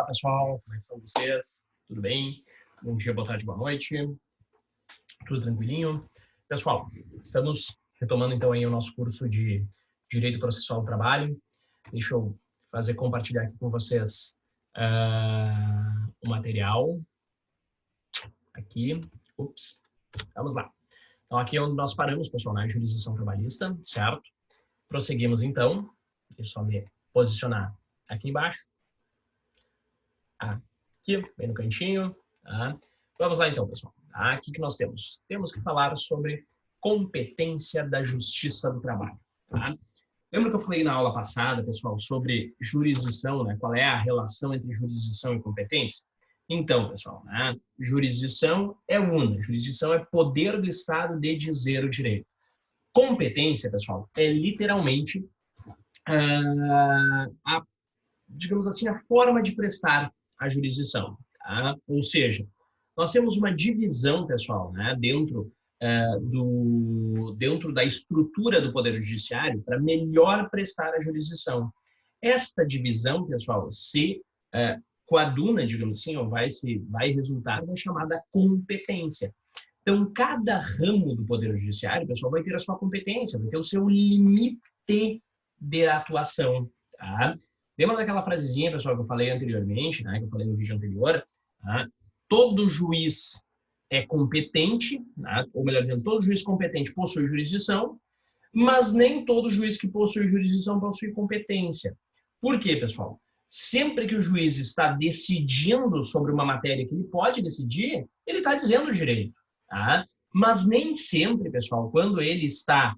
Olá, pessoal, como é que estão vocês? Tudo bem? Bom dia, boa tarde, boa noite. Tudo tranquilinho? Pessoal, estamos retomando então aí o nosso curso de Direito Processual do Trabalho. Deixa eu compartilhar aqui com vocês o material. Aqui, ups, vamos lá. Então aqui é onde nós paramos, pessoal, na jurisdição trabalhista, certo? Prosseguimos então, deixa eu só me posicionar aqui embaixo. Aqui, bem no cantinho. Tá? Vamos lá então, pessoal. Tá? O que nós temos? Temos que falar sobre competência da justiça do trabalho. Tá? Lembra que eu falei na aula passada, pessoal, sobre jurisdição, né? Qual é a relação entre jurisdição e competência? Então, pessoal, né? Jurisdição é una. Jurisdição é poder do Estado de dizer o direito. Competência, pessoal, é literalmente digamos assim, a forma de prestar a jurisdição. Tá? Ou seja, nós temos uma divisão, pessoal, né, dentro da estrutura do Poder Judiciário para melhor prestar a jurisdição. Esta divisão, pessoal, se coaduna, digamos assim, ou vai resultar na chamada competência. Então, cada ramo do Poder Judiciário, pessoal, vai ter a sua competência, vai ter o seu limite de atuação. Tá? Lembra daquela frasezinha, pessoal, que eu falei anteriormente, né, que eu falei no vídeo anterior? Tá? Todo juiz é competente, né, ou melhor dizendo, todo juiz competente possui jurisdição, mas nem todo juiz que possui jurisdição possui competência. Por quê, pessoal? Sempre que o juiz está decidindo sobre uma matéria que ele pode decidir, ele está dizendo o direito. Tá? Mas nem sempre, pessoal, quando ele está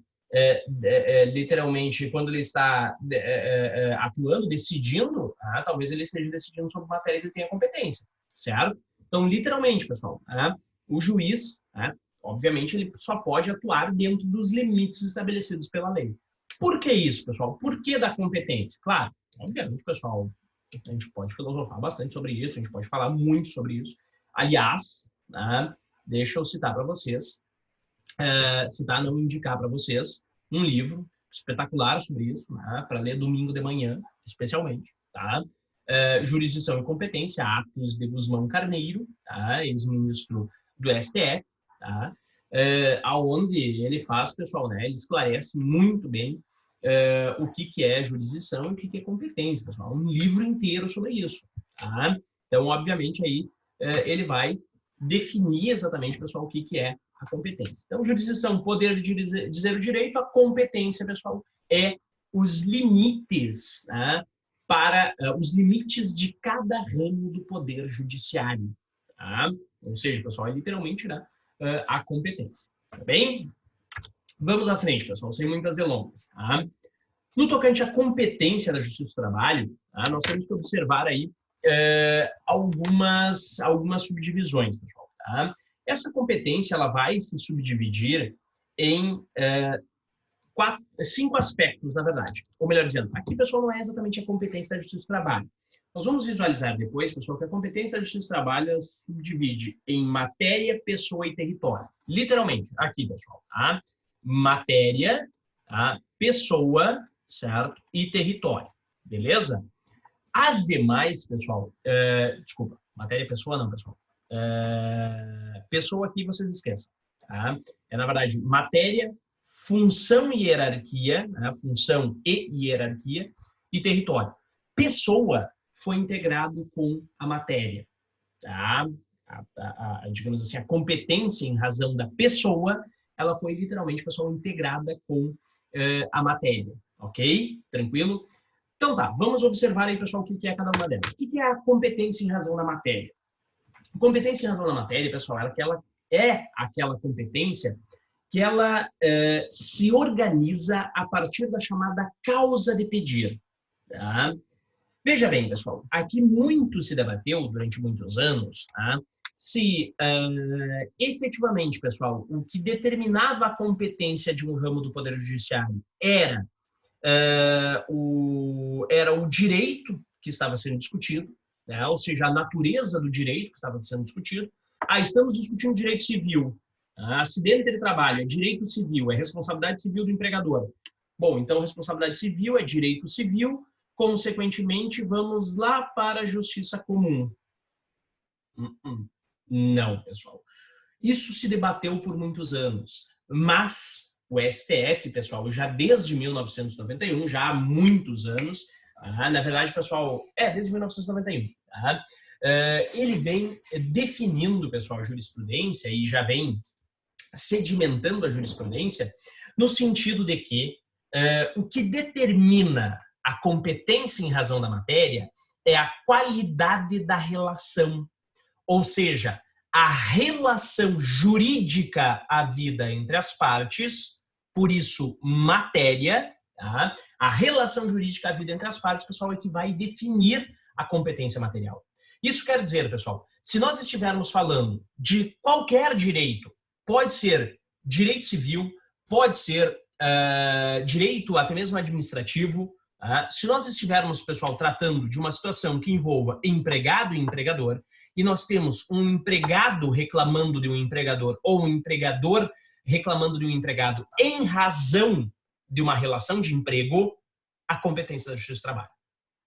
literalmente, quando ele está atuando, decidindo, talvez ele esteja decidindo sobre matéria que ele tenha competência, certo? Então, literalmente, pessoal, o juiz, obviamente, ele só pode atuar dentro dos limites estabelecidos pela lei. Por que isso, pessoal? Por que da competência? Claro, obviamente, pessoal, a gente pode filosofar bastante sobre isso, a gente pode falar muito sobre isso. Aliás, deixa eu citar para vocês, não indicar para vocês um livro espetacular sobre isso, né, para ler domingo de manhã, especialmente, tá? Jurisdição e Competência, Atos de Guzmão Carneiro, tá? Ex-ministro do STF, tá? Aonde ele faz, pessoal, né, ele esclarece muito bem o que é jurisdição e o que é competência, pessoal. Um livro inteiro sobre isso, tá? Então, obviamente, aí ele vai definir exatamente, pessoal, o que é a competência. Então, jurisdição, poder de dizer o direito, a competência, pessoal, é os limites, para os limites de cada ramo do poder judiciário. Tá? Ou seja, pessoal, é literalmente a competência. Tá bem? Vamos à frente, pessoal, sem muitas delongas. Tá? No tocante à competência da Justiça do Trabalho, nós temos que observar aí algumas subdivisões, pessoal. Tá? Essa competência ela vai se subdividir em 5 aspectos, na verdade. Ou melhor dizendo, aqui, pessoal, não é exatamente a competência da Justiça do Trabalho. Nós vamos visualizar depois, pessoal, que a competência da Justiça do Trabalho se subdivide em matéria, pessoa e território. Literalmente, aqui, pessoal. Tá? Matéria, tá? Pessoa, certo? E território. Beleza? As demais, pessoal, desculpa, matéria e pessoa não, pessoal. Pessoa aqui vocês esqueçam. Tá? Na verdade, matéria, função e hierarquia, função e hierarquia, e território. Pessoa foi integrado com a matéria. Tá? Digamos assim, a competência em razão da pessoa, ela foi literalmente, pessoal, integrada com a matéria. Ok? Tranquilo? Então tá, vamos observar aí, pessoal, o que é cada uma delas. O que é a competência em razão da matéria? Competência em razão da matéria, pessoal, ela é aquela competência que ela se organiza a partir da chamada causa de pedir. Tá? Veja bem, pessoal, aqui muito se debateu durante muitos anos, tá? Se efetivamente, pessoal, o que determinava a competência de um ramo do Poder Judiciário era o direito que estava sendo discutido, né? Ou seja, a natureza do direito que estava sendo discutido. Estamos discutindo direito civil. Acidente de trabalho é direito civil, é responsabilidade civil do empregador. Bom, então responsabilidade civil é direito civil, consequentemente, vamos lá para a justiça comum. Não, pessoal. Isso se debateu por muitos anos, mas o STF, pessoal, já desde 1991, já há muitos anos, na verdade, pessoal, desde 1991, ele vem definindo, pessoal, a jurisprudência e já vem sedimentando a jurisprudência no sentido de que o que determina a competência em razão da matéria é a qualidade da relação, ou seja, a relação jurídica havida entre as partes, por isso, matéria, tá? A relação jurídica havida entre as partes, pessoal, é que vai definir a competência material. Isso quer dizer, pessoal, se nós estivermos falando de qualquer direito, pode ser direito civil, pode ser direito até mesmo administrativo, se nós estivermos, pessoal, tratando de uma situação que envolva empregado e empregador, e nós temos um empregado reclamando de um empregador ou um empregador reclamando de um empregado em razão de uma relação de emprego, a competência da Justiça do Trabalho.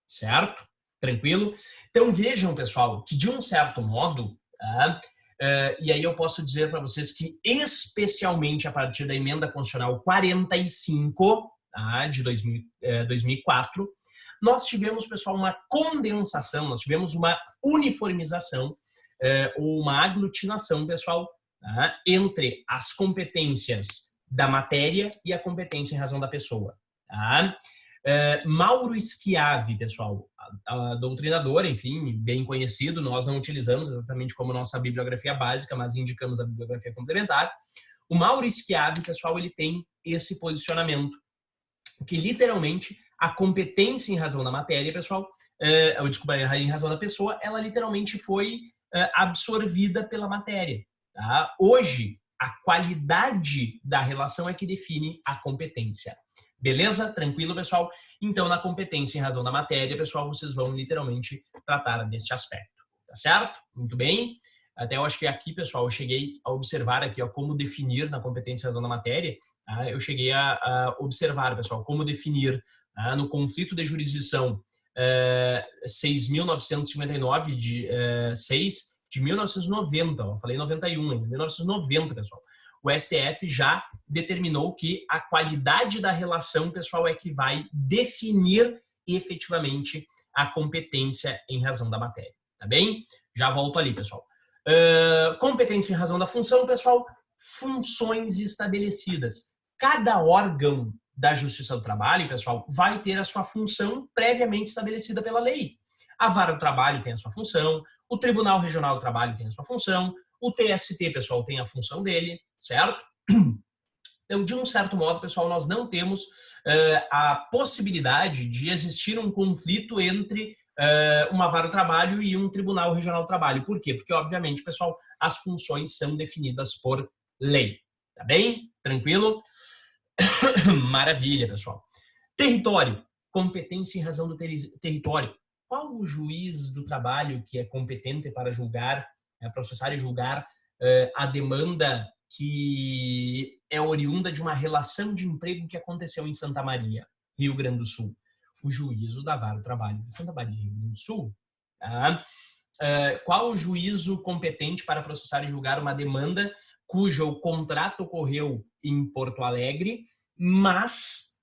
Certo? Tranquilo? Então vejam, pessoal, que de um certo modo, e aí eu posso dizer para vocês que especialmente a partir da Emenda Constitucional 45, de 2004, nós tivemos, pessoal, uma condensação, nós tivemos uma uniformização ou uma aglutinação, pessoal, entre as competências da matéria e a competência em razão da pessoa. Mauro Schiavi, pessoal, doutrinador, enfim, bem conhecido, nós não utilizamos exatamente como nossa bibliografia básica, mas indicamos a bibliografia complementar. O Mauro Schiavi, pessoal, ele tem esse posicionamento, que literalmente a competência em razão da matéria, pessoal, desculpa, em razão da pessoa, ela literalmente foi absorvida pela matéria. Tá? Hoje, a qualidade da relação é que define a competência. Beleza? Tranquilo, pessoal? Então, na competência em razão da matéria, pessoal, vocês vão literalmente tratar deste aspecto. Tá certo? Muito bem. Até eu acho que aqui, pessoal, eu cheguei a observar aqui como definir na competência em razão da matéria. Eu cheguei a observar, pessoal, como definir no conflito de jurisdição 6.959 de 6 de 1990, falei 91 ainda, 1990, pessoal. O STF já determinou que a qualidade da relação, pessoal, é que vai definir efetivamente a competência em razão da matéria, tá bem? Já volto ali, pessoal. Competência em razão da função, pessoal, funções estabelecidas. Cada órgão da Justiça do Trabalho, pessoal, vai ter a sua função previamente estabelecida pela lei. A Vara do Trabalho tem a sua função, o Tribunal Regional do Trabalho tem a sua função, o TST, pessoal, tem a função dele, certo? Então, de um certo modo, pessoal, nós não temos a possibilidade de existir um conflito entre uma Vara do Trabalho e um Tribunal Regional do Trabalho. Por quê? Porque, obviamente, pessoal, as funções são definidas por lei. Tá bem? Tranquilo? Maravilha, pessoal. Território. Competência em razão do território. Qual o juiz do trabalho que é competente para julgar, processar e julgar a demanda que é oriunda de uma relação de emprego que aconteceu em Santa Maria, Rio Grande do Sul? O juízo da Vara do Trabalho de Santa Maria, Rio Grande do Sul. Tá? Qual o juízo competente para processar e julgar uma demanda cujo contrato ocorreu em Porto Alegre, mas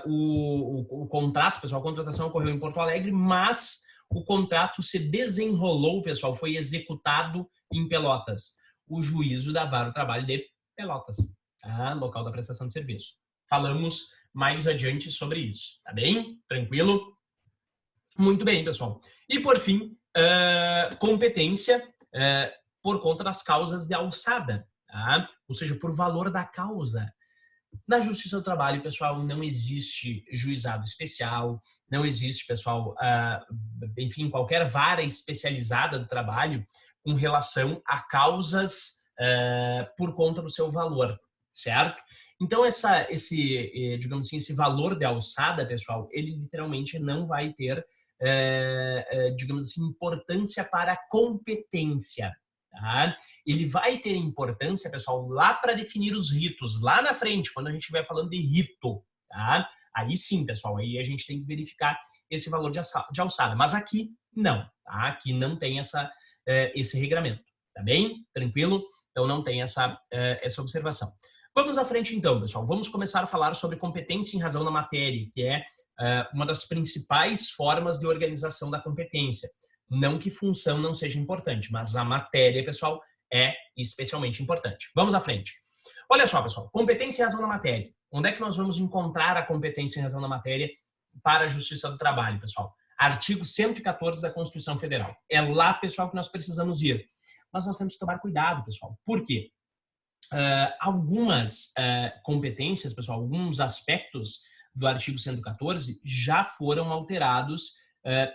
o contrato, pessoal, a contratação ocorreu em Porto Alegre, mas o contrato se desenrolou, pessoal, foi executado em Pelotas? O juízo da Vara do Trabalho de Pelotas, tá? Local da prestação de serviço. Falamos mais adiante sobre isso, tá bem? Tranquilo? Muito bem, pessoal. E, por fim, competência por conta das causas de alçada, tá? Ou seja, por valor da causa. Na Justiça do Trabalho, pessoal, não existe juizado especial, não existe, pessoal, enfim, qualquer vara especializada do trabalho com relação a causas por conta do seu valor, certo? Então, digamos assim, esse valor de alçada, pessoal, ele literalmente não vai ter, digamos assim, importância para a competência. Tá? Ele vai ter importância, pessoal, lá para definir os ritos, lá na frente, quando a gente estiver falando de rito. Tá? Aí sim, pessoal, aí a gente tem que verificar esse valor de alçada. Mas aqui não, tá? Aqui não tem esse regramento, tá bem? Tranquilo? Então não tem essa observação. Vamos à frente então, pessoal. Vamos começar a falar sobre competência em razão da matéria, que é uma das principais formas de organização da competência. Não que função não seja importante, mas a matéria, pessoal, é especialmente importante. Vamos à frente. Olha só, pessoal, competência em razão da matéria. Onde é que nós vamos encontrar a competência em razão da matéria para a Justiça do Trabalho, pessoal? Artigo 114 da Constituição Federal. É lá, pessoal, que nós precisamos ir. Mas nós temos que tomar cuidado, pessoal. Por quê? Algumas competências, pessoal, alguns aspectos do artigo 114 já foram alterados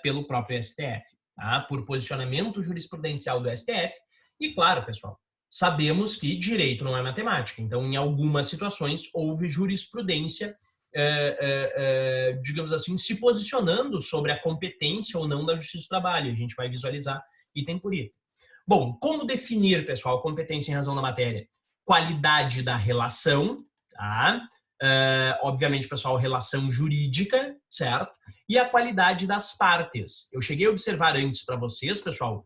pelo próprio STF, tá? Por posicionamento jurisprudencial do STF. E claro, pessoal, sabemos que direito não é matemática. Então, em algumas situações, houve jurisprudência, digamos assim, se posicionando sobre a competência ou não da Justiça do Trabalho. A gente vai visualizar item por item. Bom, como definir, pessoal, competência em razão da matéria? Qualidade da relação, tá? Obviamente, pessoal, relação jurídica, certo? E a qualidade das partes. Eu cheguei a observar antes para vocês, pessoal,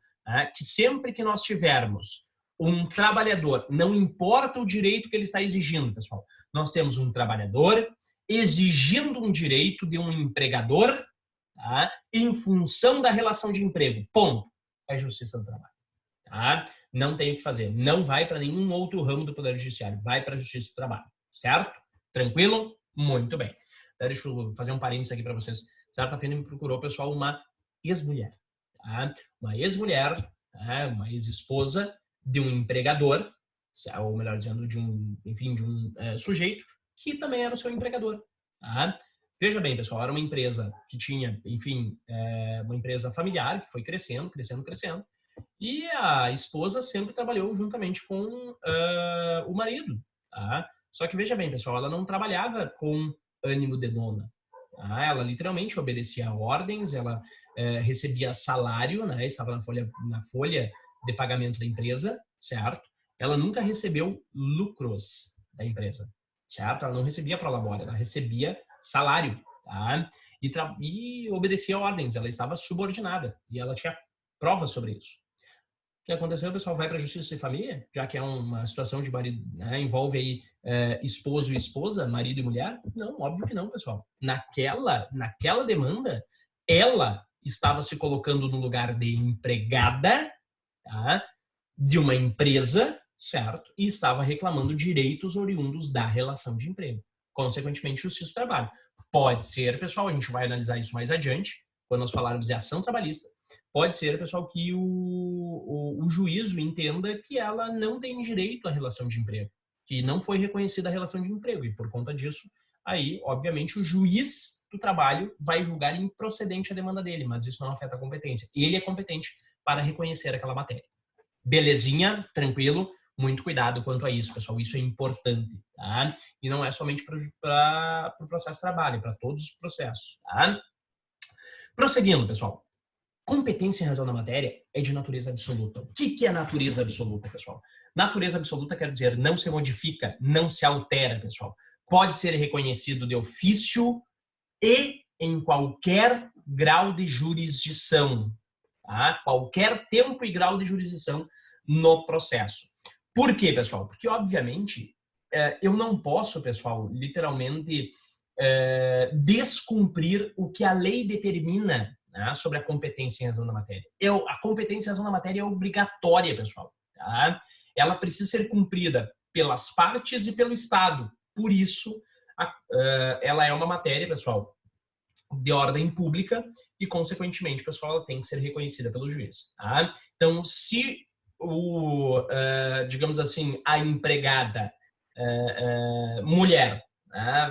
que sempre que nós tivermos um trabalhador, não importa o direito que ele está exigindo, pessoal, nós temos um trabalhador exigindo um direito de um empregador, tá? Em função da relação de emprego. Ponto. É Justiça do Trabalho. Tá? Não tem o que fazer. Não vai para nenhum outro ramo do Poder Judiciário. Vai para a Justiça do Trabalho. Certo? Tranquilo? Muito bem. Deixa eu fazer um parênteses aqui para vocês. Certa-feira me procurou, pessoal, uma ex-mulher. Tá? Uma ex-mulher, tá? Uma ex-esposa de um empregador, ou melhor dizendo, de um sujeito que também era o seu empregador. Tá? Veja bem, pessoal, era uma empresa que tinha, uma empresa familiar que foi crescendo. E a esposa sempre trabalhou juntamente com o marido. Tá? Só que veja bem, pessoal, ela não trabalhava com ânimo de dona. Tá? Ela literalmente obedecia a ordens, ela recebia salário, né? Estava na folha de pagamento da empresa, certo? Ela nunca recebeu lucros da empresa, certo? Ela não recebia prolabore, ela recebia salário, tá? E obedecia ordens, ela estava subordinada e ela tinha provas sobre isso. O que aconteceu, o pessoal vai para a Justiça de Família, já que é uma situação de marido, né, envolve aí esposo e esposa, marido e mulher? Não, óbvio que não, pessoal. Naquela demanda, ela estava se colocando no lugar de empregada, tá, de uma empresa, certo? E estava reclamando direitos oriundos da relação de emprego. Consequentemente, Justiça do Trabalho. Pode ser, pessoal, a gente vai analisar isso mais adiante, quando nós falarmos de ação trabalhista. Pode ser, pessoal, que o juízo entenda que ela não tem direito à relação de emprego, que não foi reconhecida a relação de emprego. E por conta disso, aí, obviamente, o juiz do trabalho vai julgar improcedente a demanda dele, mas isso não afeta a competência. Ele é competente para reconhecer aquela matéria. Belezinha? Tranquilo? Muito cuidado quanto a isso, pessoal. Isso é importante, tá? E não é somente para o processo de trabalho, é para todos os processos, tá? Prosseguindo, pessoal. Competência em razão da matéria é de natureza absoluta. O que é natureza absoluta, pessoal? Natureza absoluta quer dizer não se modifica, não se altera, pessoal. Pode ser reconhecido de ofício e em qualquer grau de jurisdição, tá? Qualquer tempo e grau de jurisdição no processo. Por quê, pessoal? Porque, obviamente, eu não posso, pessoal, literalmente descumprir o que a lei determina, né, sobre a competência em razão da matéria. A competência em razão da matéria é obrigatória, pessoal. Tá? Ela precisa ser cumprida pelas partes e pelo Estado. Por isso, ela é uma matéria, pessoal, de ordem pública e, consequentemente, pessoal, ela tem que ser reconhecida pelo juiz. Tá? Então, se digamos assim, a empregada mulher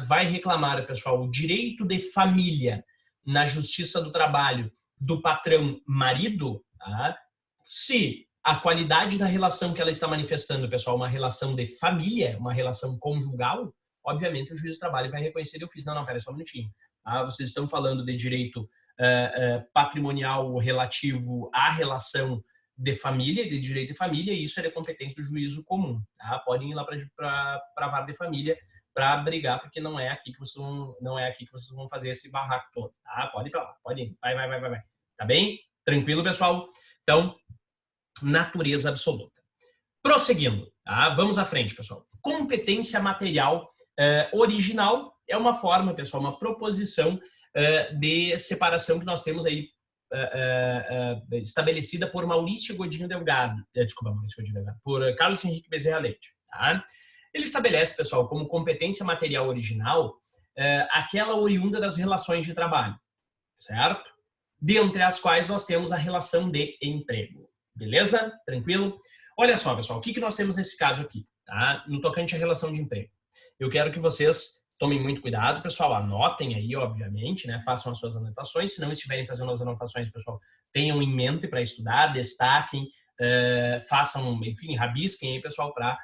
vai reclamar, pessoal, o direito de família na Justiça do Trabalho do patrão marido, tá? Se a qualidade da relação que ela está manifestando, pessoal, uma relação de família, uma relação conjugal, obviamente o juiz do trabalho vai reconhecer de ofício. Não, pera só um minutinho. Vocês estão falando de direito patrimonial relativo à relação de família, de direito de família, e isso é de competência do juízo comum. Tá? Podem ir lá para a vara de família para brigar, porque não é aqui que vocês vão fazer esse barraco todo, tá? Pode ir para lá, pode ir. Vai. Tá bem? Tranquilo, pessoal? Então, natureza absoluta. Prosseguindo, tá? Vamos à frente, pessoal. Competência material original é uma forma, pessoal, uma proposição de separação que nós temos aí estabelecida por Maurício Godinho Delgado, por Carlos Henrique Bezerra Leite. Tá? Ele estabelece, pessoal, como competência material original aquela oriunda das relações de trabalho, certo? Dentre as quais nós temos a relação de emprego. Beleza? Tranquilo? Olha só, pessoal, o que nós temos nesse caso aqui, tá? No tocante à relação de emprego. Eu quero que vocês tomem muito cuidado, pessoal, anotem aí, obviamente, né? Façam as suas anotações. Se não estiverem fazendo as anotações, pessoal, tenham em mente para estudar, destaquem, façam, enfim, rabisquem aí, pessoal, para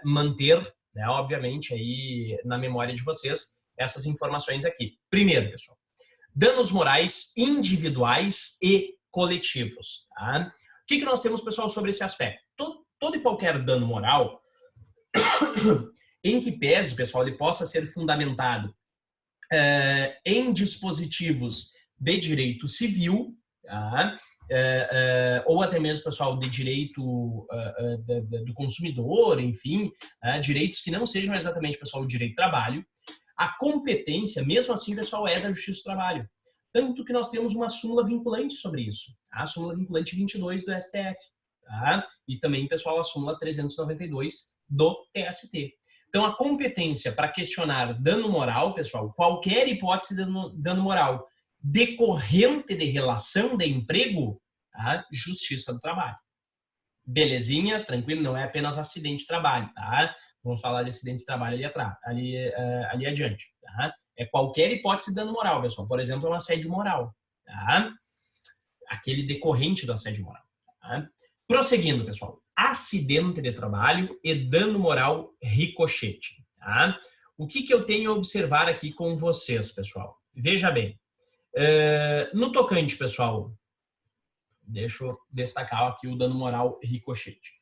manter, né, obviamente, aí na memória de vocês essas informações aqui. Primeiro, pessoal, danos morais individuais e coletivos. Tá? O que nós temos, pessoal, sobre esse aspecto? Todo e qualquer dano moral, em que pese, pessoal, ele possa ser fundamentado em dispositivos de direito civil, tá? Ou até mesmo, pessoal, de direito do consumidor, enfim, direitos que não sejam exatamente, pessoal, o direito do trabalho, a competência, mesmo assim, pessoal, é da Justiça do Trabalho. Tanto que nós temos uma súmula vinculante sobre isso. Tá? A súmula vinculante 22 do STF. Tá? E também, pessoal, a súmula 392 do TST. Então, a competência para questionar dano moral, pessoal, qualquer hipótese de dano moral decorrente de relação de emprego, tá? Justiça do Trabalho. Belezinha? Tranquilo? Não é apenas acidente de trabalho, tá? Vamos falar de acidente de trabalho ali atrás, ali adiante, tá? É qualquer hipótese de dano moral, pessoal. Por exemplo, é um assédio moral, tá? Aquele decorrente do assédio moral, tá? Prosseguindo, pessoal. Acidente de trabalho e dano moral ricochete, tá? O que eu tenho a observar aqui com vocês, pessoal? Veja bem. No tocante, pessoal, deixa eu destacar aqui o dano moral ricochete.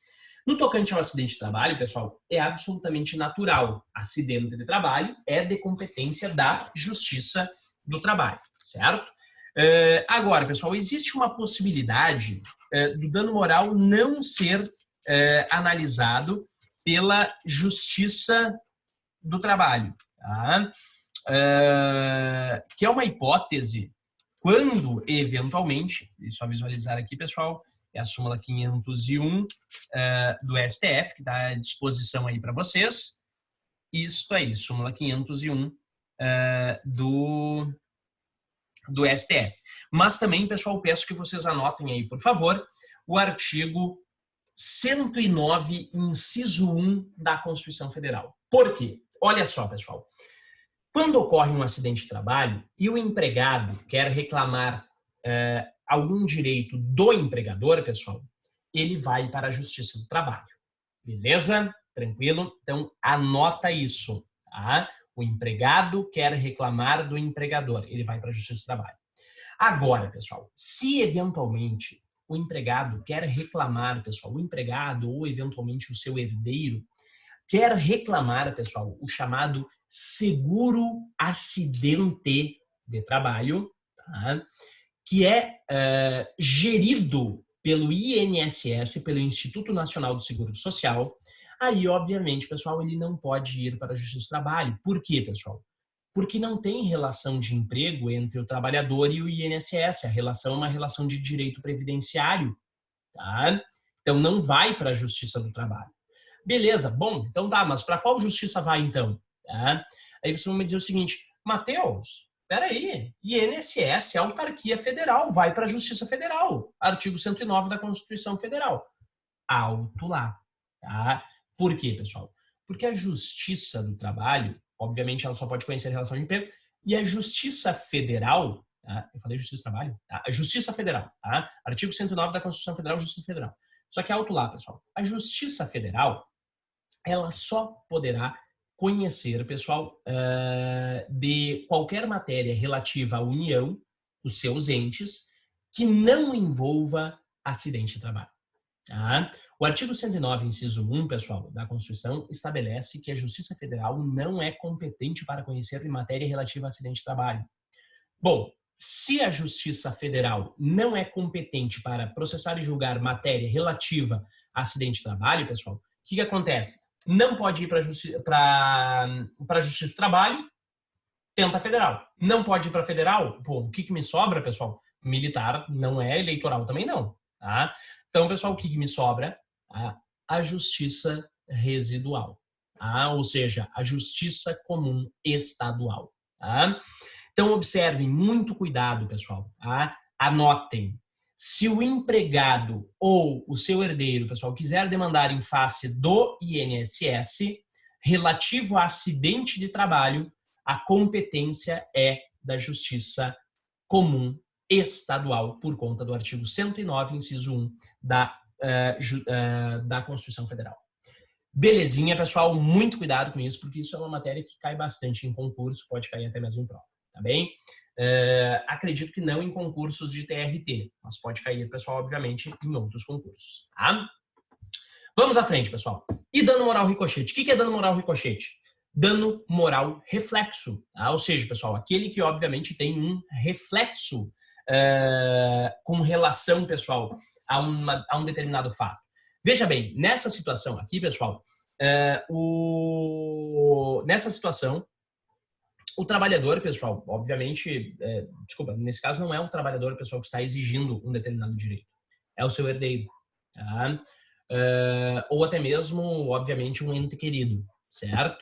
No tocante ao acidente de trabalho, pessoal, é absolutamente natural. Acidente de trabalho é de competência da Justiça do Trabalho, certo? Agora, pessoal, existe uma possibilidade do dano moral não ser analisado pela Justiça do Trabalho, tá? Que é uma hipótese quando, eventualmente, só visualizar aqui, pessoal, é a súmula 501 do STF, que está à disposição aí para vocês. Isso aí, súmula 501 do STF. Mas também, pessoal, peço que vocês anotem aí, por favor, o artigo 109, inciso 1 da Constituição Federal. Por quê? Olha só, pessoal. Quando ocorre um acidente de trabalho e o empregado quer reclamar algum direito do empregador, pessoal, ele vai para a Justiça do Trabalho. Beleza? Tranquilo? Então, anota isso, tá? O empregado quer reclamar do empregador, ele vai para a Justiça do Trabalho. Agora, pessoal, se eventualmente o empregado quer reclamar, pessoal, o empregado ou eventualmente o seu herdeiro quer reclamar, pessoal, o chamado seguro acidente de trabalho, tá? Que é gerido pelo INSS, pelo Instituto Nacional do Seguro Social. Aí, obviamente, pessoal, ele não pode ir para a Justiça do Trabalho. Por quê, pessoal? Porque não tem relação de emprego entre o trabalhador e o INSS. A relação é uma relação de direito previdenciário, tá? Então, não vai para a Justiça do Trabalho. Beleza, bom, então tá, mas para qual justiça vai então? Tá? Aí você vai me dizer o seguinte, Matheus, peraí, INSS, autarquia federal, vai para a Justiça Federal, artigo 109 da Constituição Federal. Alto lá, tá? Por quê, pessoal? Porque a Justiça do Trabalho, obviamente ela só pode conhecer a relação de emprego, e a Justiça Federal, tá? Eu falei Justiça do Trabalho? Tá? A Justiça Federal, tá? Artigo 109 da Constituição Federal, Justiça Federal. Só que alto lá, pessoal. A Justiça Federal, ela só poderá conhecer, pessoal, de qualquer matéria relativa à União, os seus entes, que não envolva acidente de trabalho. Tá? O artigo 109, inciso 1, pessoal, da Constituição, estabelece que a Justiça Federal não é competente para conhecer de matéria relativa a acidente de trabalho. Bom, se a Justiça Federal não é competente para processar e julgar matéria relativa a acidente de trabalho, pessoal, o que acontece? Não pode ir para a Justiça do Trabalho, tenta federal. Não pode ir para federal? Pô, o que me sobra, pessoal? Militar não é, eleitoral também não. Tá? Então, pessoal, o que me sobra? A justiça residual. Tá? Ou seja, a justiça comum estadual. Tá? Então, observem, muito cuidado, pessoal. Tá? Anotem. Se o empregado ou o seu herdeiro, pessoal, quiser demandar em face do INSS relativo a acidente de trabalho, a competência é da Justiça Comum Estadual, por conta do artigo 109, inciso 1 da Constituição Federal. Belezinha, pessoal? Muito cuidado com isso, porque isso é uma matéria que cai bastante em concurso, pode cair até mesmo em prova, tá bem? Acredito que não em concursos de TRT, mas pode cair, pessoal, obviamente, em outros concursos, tá? Vamos à frente, pessoal. E dano moral ricochete? O que é dano moral ricochete? Dano moral reflexo. Tá? Ou seja, pessoal, aquele que obviamente tem um reflexo com relação, pessoal, a um determinado fato. Veja bem, nessa situação aqui, pessoal, nessa situação, o trabalhador, pessoal, obviamente, desculpa, nesse caso não é o trabalhador, pessoal, que está exigindo um determinado direito. É o seu herdeiro. Tá? Ou até mesmo, obviamente, um ente querido, certo?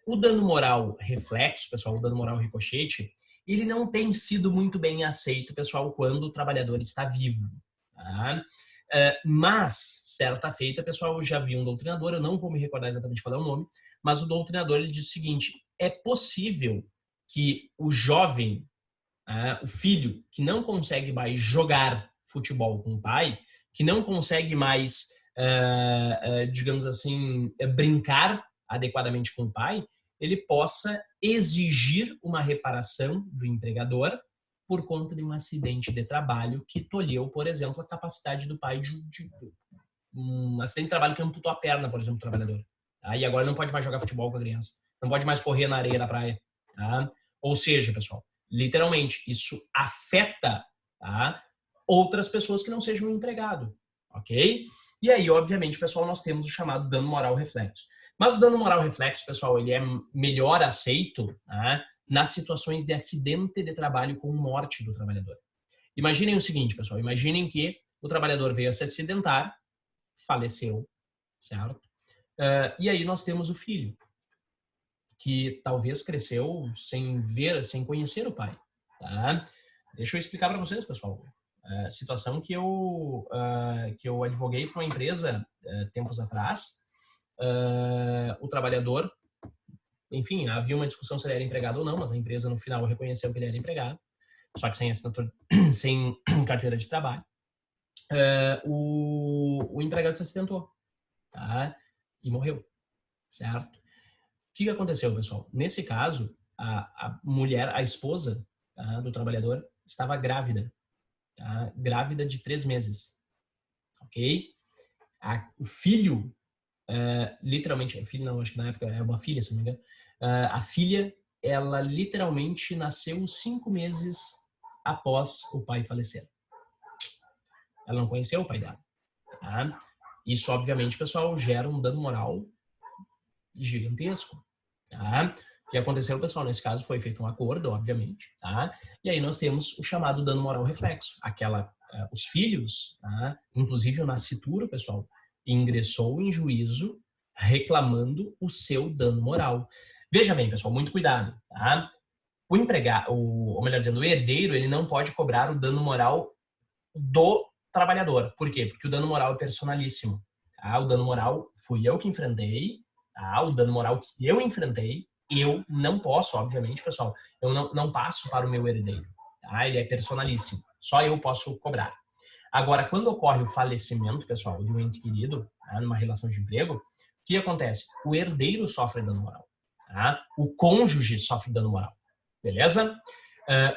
O dano moral reflexo, pessoal, o dano moral ricochete, ele não tem sido muito bem aceito, pessoal, quando o trabalhador está vivo. Tá? Mas, certa feita, pessoal, eu já vi um doutrinador, eu não vou me recordar exatamente qual é o nome, mas o doutrinador ele diz o seguinte: é possível que o jovem, o filho, que não consegue mais jogar futebol com o pai, que não consegue mais, digamos assim, brincar adequadamente com o pai, ele possa exigir uma reparação do empregador por conta de um acidente de trabalho que tolheu, por exemplo, a capacidade do pai de um acidente de trabalho que amputou a perna, por exemplo, do trabalhador. Tá? E agora não pode mais jogar futebol com a criança. Não pode mais correr na areia da praia. Tá? Ou seja, pessoal, literalmente, isso afeta, tá, outras pessoas que não sejam um empregado. Ok? E aí, obviamente, pessoal, nós temos o chamado dano moral reflexo. Mas o dano moral reflexo, pessoal, ele é melhor aceito, tá, nas situações de acidente de trabalho com morte do trabalhador. Imaginem o seguinte, pessoal. Imaginem que o trabalhador veio a se acidentar, faleceu, certo? E aí nós temos o filho, que talvez cresceu sem ver, sem conhecer o pai. Tá? Deixa eu explicar para vocês, pessoal. Situação que eu advoguei para uma empresa tempos atrás. O trabalhador, enfim, havia uma discussão se ele era empregado ou não, mas a empresa no final reconheceu que ele era empregado, só que sem assinatura, sem carteira de trabalho. O empregado se acidentou, tá? E morreu, certo? O que aconteceu, pessoal? Nesse caso, a mulher, a esposa, tá, do trabalhador, estava grávida, tá? Grávida de 3 meses, ok? O filho, literalmente, filho não, acho que na época é uma filha, se não me engano, a filha, ela literalmente nasceu 5 meses após o pai falecer. Ela não conheceu o pai dela, tá? Isso, obviamente, pessoal, gera um dano moral gigantesco, tá? O que aconteceu, pessoal, nesse caso foi feito um acordo, obviamente, tá? E aí nós temos o chamado dano moral reflexo. Os filhos, tá? Inclusive o nascituro, pessoal, ingressou em juízo reclamando o seu dano moral. Veja bem, pessoal, muito cuidado, tá? O empregado, ou melhor dizendo, o herdeiro, ele não pode cobrar o dano moral do trabalhador. Por quê? Porque o dano moral é personalíssimo. Tá? O dano moral fui eu que enfrentei, tá? O dano moral que eu enfrentei, eu não posso, obviamente, pessoal, eu não passo para o meu herdeiro. Tá? Ele é personalíssimo. Só eu posso cobrar. Agora, quando ocorre o falecimento, pessoal, de um ente querido, tá? Numa relação de emprego, o que acontece? O herdeiro sofre dano moral. Tá? O cônjuge sofre dano moral. Beleza?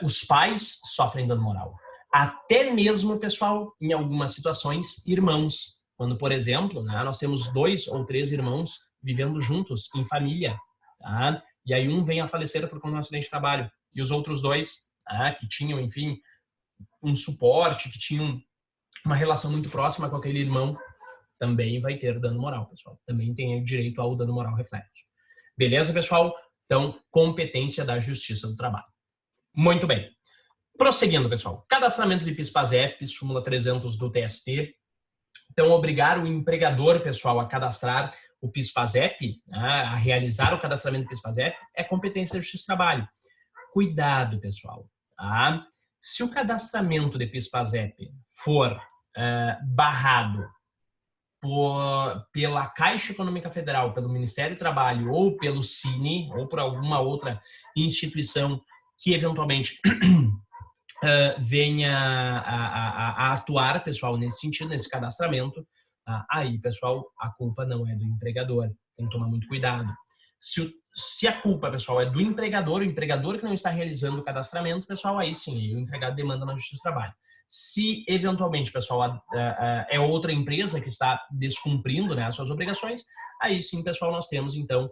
Os pais sofrem dano moral. Até mesmo, pessoal, em algumas situações, irmãos. Quando, por exemplo, né, nós temos 2 ou 3 irmãos vivendo juntos, em família, tá? E aí um vem a falecer por conta de um acidente de trabalho. E os outros 2, que tinham, enfim, um suporte, que tinham uma relação muito próxima com aquele irmão, também vai ter dano moral, pessoal. Também tem direito ao dano moral reflexo. Beleza, pessoal? Então, competência da Justiça do Trabalho. Muito bem. Prosseguindo, pessoal. Cadastramento de PIS/PASEP, súmula 300 do TST. Então, obrigar o empregador, pessoal, a cadastrar o PIS/PASEP, a realizar o cadastramento do PIS/PASEP, é competência da Justiça do Trabalho. Cuidado, pessoal. Tá? Se o cadastramento de PIS/PASEP for barrado pela Caixa Econômica Federal, pelo Ministério do Trabalho ou pelo Cine, ou por alguma outra instituição que eventualmente venha a atuar, pessoal, nesse sentido, nesse cadastramento, aí, pessoal, a culpa não é do empregador. Tem que tomar muito cuidado. Se a culpa, pessoal, é do empregador, o empregador que não está realizando o cadastramento, pessoal, aí sim, o empregado demanda na Justiça do Trabalho. Se, eventualmente, pessoal, é outra empresa que está descumprindo, né, as suas obrigações, aí sim, pessoal, nós temos, então,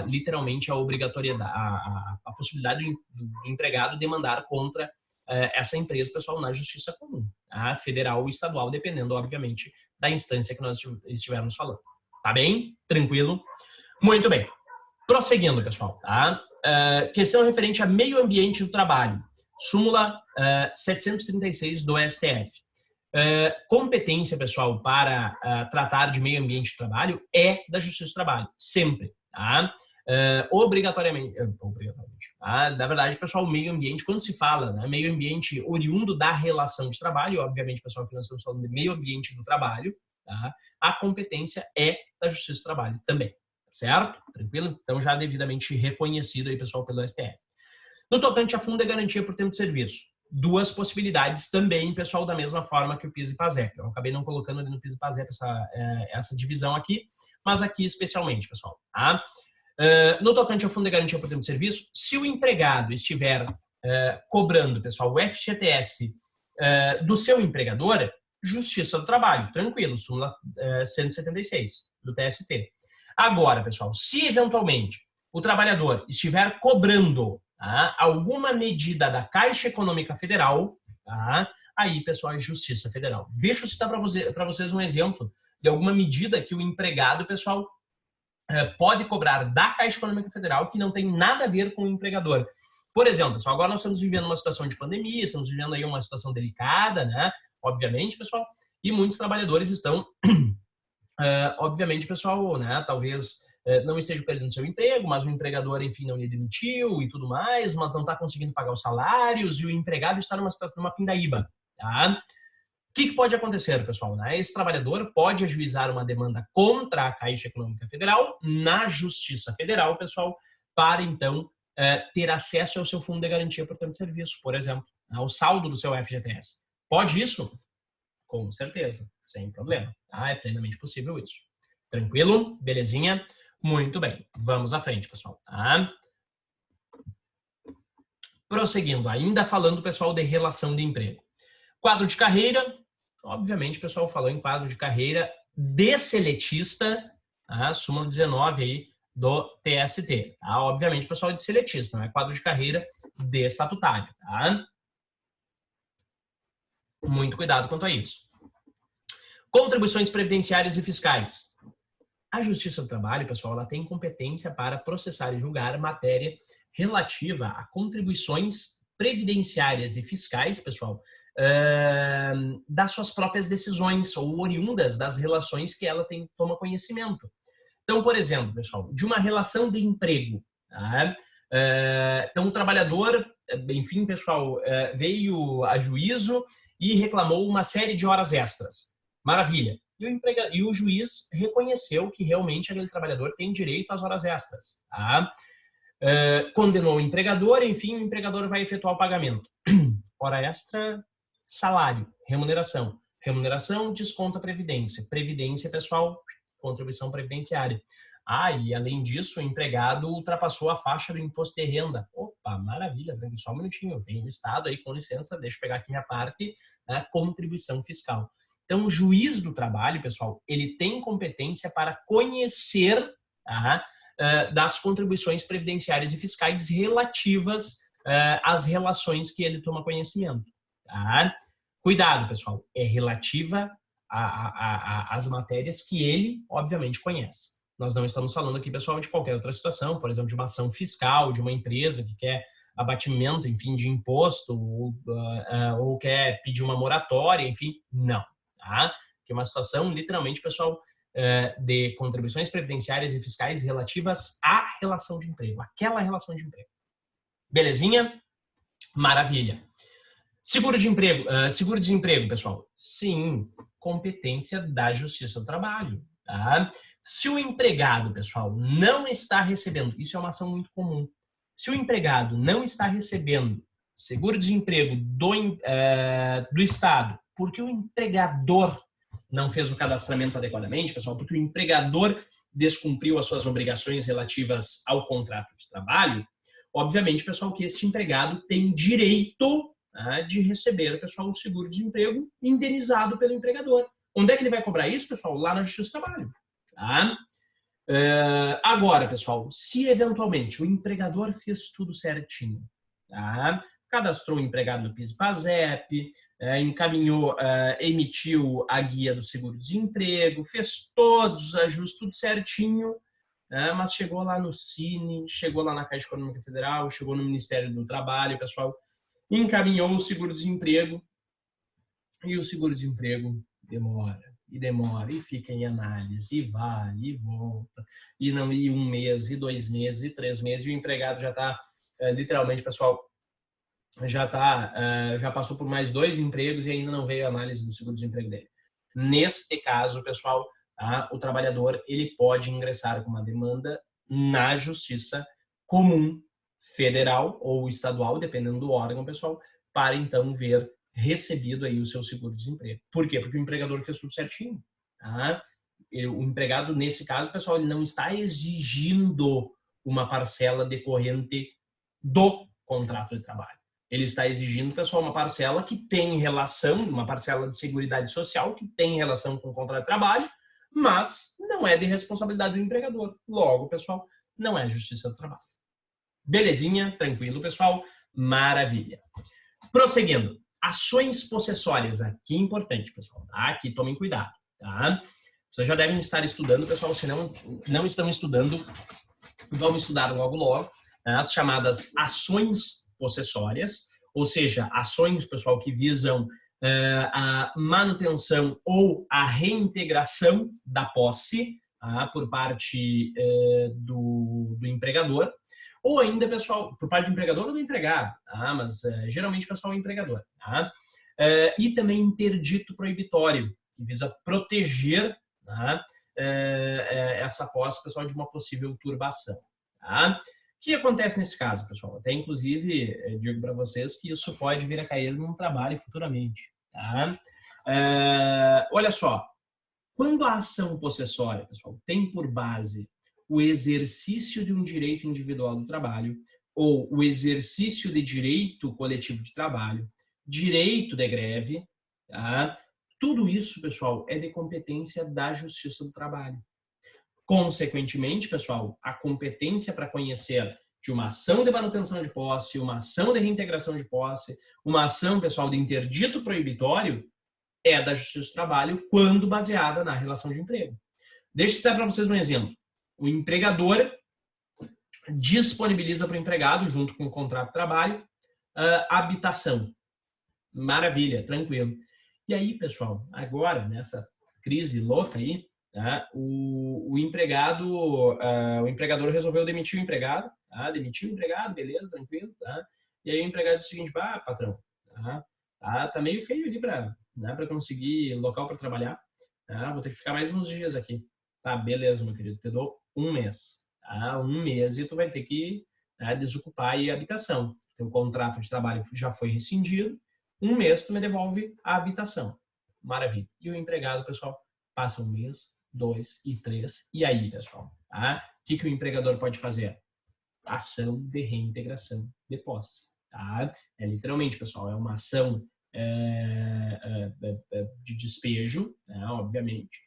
literalmente a obrigatoriedade, a possibilidade do empregado demandar contra essa empresa, pessoal, na Justiça Comum, federal ou estadual, dependendo, obviamente, da instância que nós estivermos falando. Tá bem? Tranquilo? Muito bem. Prosseguindo, pessoal, tá? Questão referente a meio ambiente do trabalho. Súmula 736 do STF. Competência, pessoal, para tratar de meio ambiente de trabalho é da Justiça do Trabalho, sempre, tá? Obrigatoriamente, tá? Na verdade, pessoal, o meio ambiente, quando se fala, né, meio ambiente oriundo da relação de trabalho, obviamente, pessoal, que nós estamos falando de meio ambiente do trabalho, tá? A competência é da Justiça do Trabalho também, certo? Tranquilo? Então, já devidamente reconhecido aí, pessoal, pelo STF. No tocante a fundo de garantia por tempo de serviço, 2 possibilidades também, pessoal, da mesma forma que o PIS e PASEP. Eu acabei não colocando ali no PIS e PASEP essa divisão aqui, mas aqui especialmente, pessoal. Tá? No tocante ao fundo de garantia por tempo de serviço, se o empregado estiver cobrando, pessoal, o FGTS do seu empregador, Justiça do Trabalho, tranquilo, súmula 176 do TST. Agora, pessoal, se eventualmente o trabalhador estiver cobrando alguma medida da Caixa Econômica Federal, aí, pessoal, é Justiça Federal. Deixa eu citar para vocês um exemplo de alguma medida que o empregado, pessoal, pode cobrar da Caixa Econômica Federal que não tem nada a ver com o empregador. Por exemplo, pessoal, agora nós estamos vivendo uma situação de pandemia, estamos vivendo aí uma situação delicada, né? Obviamente, pessoal, e muitos trabalhadores estão, obviamente, pessoal, né? Talvez não esteja perdendo seu emprego, mas o empregador, enfim, não lhe demitiu e tudo mais, mas não está conseguindo pagar os salários e o empregado está numa situação, numa pindaíba, tá? O que pode acontecer, pessoal? Esse trabalhador pode ajuizar uma demanda contra a Caixa Econômica Federal na Justiça Federal, pessoal, para, então, ter acesso ao seu fundo de garantia por tempo de serviço, por exemplo, ao saldo do seu FGTS. Pode isso? Com certeza, sem problema. É plenamente possível isso. Tranquilo? Belezinha? Muito bem. Vamos à frente, pessoal. Prosseguindo, ainda falando, pessoal, de relação de emprego. Quadro de carreira, obviamente, pessoal, falou em quadro de carreira de seletista, súmula 19 aí do TST. Obviamente, pessoal, é de seletista, não é quadro de carreira de estatutário. Muito cuidado quanto a isso. Contribuições previdenciárias e fiscais. A Justiça do Trabalho, pessoal, ela tem competência para processar e julgar matéria relativa a contribuições previdenciárias e fiscais, pessoal, das suas próprias decisões ou oriundas das relações que ela toma conhecimento. Então, por exemplo, pessoal, de uma relação de emprego. Então, o trabalhador, enfim, pessoal, veio a juízo e reclamou uma série de horas extras. Maravilha. E o juiz reconheceu que realmente aquele trabalhador tem direito às horas extras. Condenou o empregador, enfim, o empregador vai efetuar o pagamento. Hora extra, salário, remuneração. Remuneração, desconta previdência. Previdência, pessoal, contribuição previdenciária. E além disso, o empregado ultrapassou a faixa do imposto de renda. Opa, maravilha, só um minutinho, vem o Estado aí, com licença, deixa eu pegar aqui minha parte, contribuição fiscal. Então, o juiz do trabalho, pessoal, ele tem competência para conhecer das contribuições previdenciárias e fiscais relativas às relações que ele toma conhecimento. Tá? Cuidado, pessoal, é relativa às matérias que ele, obviamente, conhece. Nós não estamos falando aqui, pessoal, de qualquer outra situação, por exemplo, de uma ação fiscal, de uma empresa que quer abatimento, enfim, de imposto, ou quer pedir uma moratória, enfim, não. Tá? Que é uma situação, literalmente, pessoal, de contribuições previdenciárias e fiscais relativas à relação de emprego, aquela relação de emprego. Belezinha? Maravilha. Seguro-desemprego, pessoal. Sim, competência da Justiça do Trabalho. Tá? Se o empregado, pessoal, não está recebendo, isso é uma ação muito comum, se o empregado não está recebendo seguro-desemprego do Estado, porque o empregador não fez o cadastramento adequadamente, pessoal, porque o empregador descumpriu as suas obrigações relativas ao contrato de trabalho, obviamente, pessoal, que este empregado tem direito de receber, pessoal, o seguro-desemprego indenizado pelo empregador. Onde é que ele vai cobrar isso, pessoal? Lá na Justiça do Trabalho. Tá? Agora, pessoal, se eventualmente o empregador fez tudo certinho, tá? Cadastrou o empregado no PIS e PASEP, encaminhou, emitiu a guia do seguro-desemprego, fez todos os ajustes, tudo certinho, mas chegou lá no Cine, chegou lá na Caixa Econômica Federal, chegou no Ministério do Trabalho, pessoal, encaminhou o seguro-desemprego e o seguro-desemprego demora, e fica em análise, e vai, e volta, e não ir 1 mês, e 2 meses, e 3 meses, e o empregado já está, literalmente, pessoal, já passou por mais 2 empregos e ainda não veio a análise do seguro-desemprego dele. Neste caso, pessoal, o trabalhador ele pode ingressar com uma demanda na Justiça Comum Federal ou estadual, dependendo do órgão, pessoal, para então ver recebido aí o seu seguro-desemprego. Por quê? Porque o empregador fez tudo certinho. Tá? O empregado, nesse caso, pessoal, ele não está exigindo uma parcela decorrente do contrato de trabalho. Ele está exigindo, pessoal, uma parcela que tem relação, uma parcela de seguridade social que tem relação com o contrato de trabalho, mas não é de responsabilidade do empregador. Logo, pessoal, não é Justiça do Trabalho. Belezinha? Tranquilo, pessoal? Maravilha. Prosseguindo. Ações possessórias. Aqui é importante, pessoal. Tá? Aqui tomem cuidado. Tá? Vocês já devem estar estudando, pessoal. Se não estão estudando, vamos estudar logo, as chamadas ações possessórias, ou seja, ações, pessoal, que visam a manutenção ou a reintegração da posse por parte do empregador, ou ainda, pessoal, por parte do empregador ou do empregado, mas geralmente, pessoal, é o empregador. Tá? E também interdito proibitório, que visa proteger essa posse, pessoal, de uma possível turbação. Tá? O que acontece nesse caso, pessoal? Até, inclusive, digo para vocês que isso pode vir a cair num trabalho futuramente. Tá? Olha só, quando a ação possessória, pessoal, tem por base o exercício de um direito individual do trabalho ou o exercício de direito coletivo de trabalho, direito de greve, tá? Tudo isso, pessoal, é de competência da Justiça do Trabalho. Consequentemente, pessoal, a competência para conhecer de uma ação de manutenção de posse, uma ação de reintegração de posse, uma ação, pessoal, de interdito proibitório é da Justiça do Trabalho quando baseada na relação de emprego. Deixa eu citar para vocês um exemplo. O empregador disponibiliza para o empregado, junto com o contrato de trabalho, habitação. Maravilha, tranquilo. E aí, pessoal, agora, nessa crise louca aí, o empregador resolveu demitir o empregado, demitiu o empregado, beleza, tranquilo, e aí o empregado disse o seguinte, patrão, tá meio feio ali para conseguir local para trabalhar, vou ter que ficar mais uns dias aqui. Tá, beleza, meu querido, te dou 1 mês, 1 mês e tu vai ter que desocupar aí a habitação. Teu contrato de trabalho já foi rescindido, 1 mês tu me devolve a habitação. Maravilha. E o empregado, pessoal, passa 1 mês, 2 e 3. E aí, pessoal? O que o empregador pode fazer? Ação de reintegração de posse. Tá? Literalmente, pessoal, é uma ação de despejo, né, obviamente,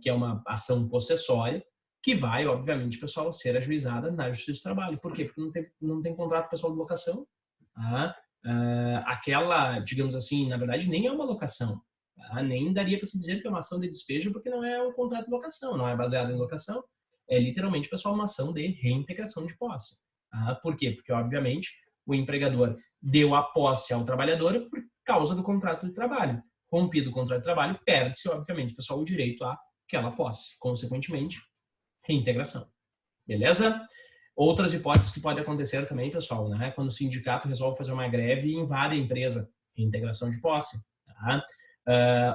que é uma ação possessória, que vai, obviamente, pessoal, ser ajuizada na Justiça do Trabalho. Por quê? Porque não tem contrato pessoal de locação. Tá? Aquela, digamos assim, na verdade, nem é uma locação. Tá? Nem daria para se dizer que é uma ação de despejo, porque não é um contrato de locação, não é baseado em locação. É literalmente, pessoal, uma ação de reintegração de posse. Tá? Por quê? Porque, obviamente, o empregador deu a posse ao trabalhador por causa do contrato de trabalho. Rompido o contrato de trabalho, perde-se, obviamente, pessoal, o direito àquela posse. Consequentemente, reintegração. Beleza? Outras hipóteses que podem acontecer também, pessoal, né? Quando o sindicato resolve fazer uma greve e invade a empresa, reintegração de posse. Tá?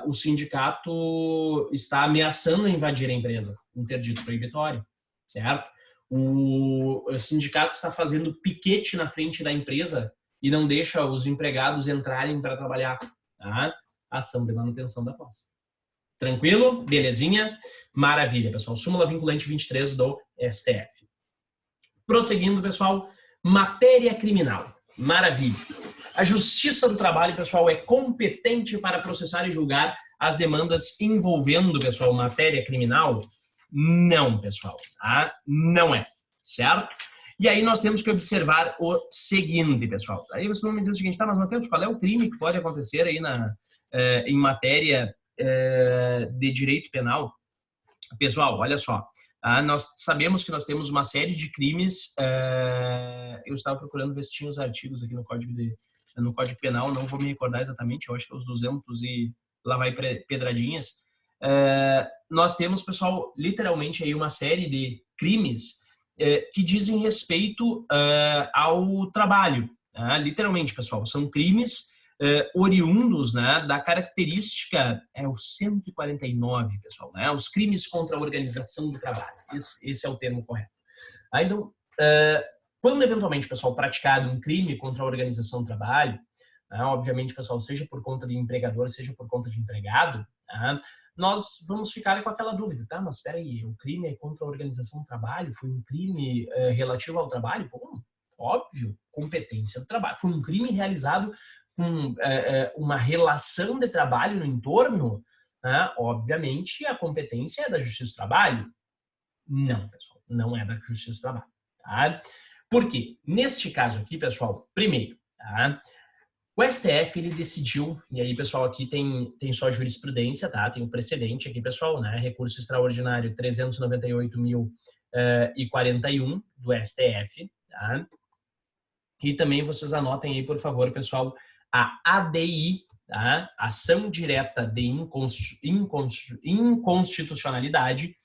O sindicato está ameaçando invadir a empresa, interdito proibitório, certo? O sindicato está fazendo piquete na frente da empresa e não deixa os empregados entrarem para trabalhar. Tá? Ação de manutenção da posse. Tranquilo? Belezinha? Maravilha, pessoal. Súmula vinculante 23 do STF. Prosseguindo, pessoal, matéria criminal. Maravilha. A Justiça do Trabalho, pessoal, é competente para processar e julgar as demandas envolvendo, pessoal, matéria criminal? Não, pessoal. Tá? Não é. Certo? E aí nós temos que observar o seguinte, pessoal. Aí vocês vão me dizer o seguinte, tá, mas Matheus, qual é o crime que pode acontecer aí em matéria de direito penal? Pessoal, olha só. Nós sabemos que nós temos uma série de crimes. Eu estava procurando ver se tinha os artigos aqui no Código Penal, não vou me recordar exatamente, eu acho que é os 200 e lá vai pedradinhas. Nós temos, pessoal, literalmente aí uma série de crimes que dizem respeito ao trabalho. Literalmente, pessoal, são crimes oriundos, né, da característica, o 149, pessoal, né, os crimes contra a organização do trabalho. Esse é o termo correto. Então, quando eventualmente, pessoal, praticado um crime contra a organização do trabalho, obviamente, pessoal, seja por conta de empregador, seja por conta de empregado, nós vamos ficar com aquela dúvida, tá? Mas espera aí, o crime é contra a organização do trabalho? Foi um crime relativo ao trabalho? Bom, óbvio, competência do trabalho. Foi um crime realizado com uma relação de trabalho no entorno? Obviamente, a competência é da Justiça do Trabalho? Não, pessoal, não é da Justiça do Trabalho. Tá? Por quê? Neste caso aqui, pessoal, primeiro, tá? O STF, ele decidiu, e aí, pessoal, aqui tem só jurisprudência, tá? Tem o precedente aqui, pessoal, né? Recurso extraordinário 398.041 do STF, tá? E também vocês anotem aí, por favor, pessoal, a ADI, tá? Ação Direta de Inconstitucionalidade,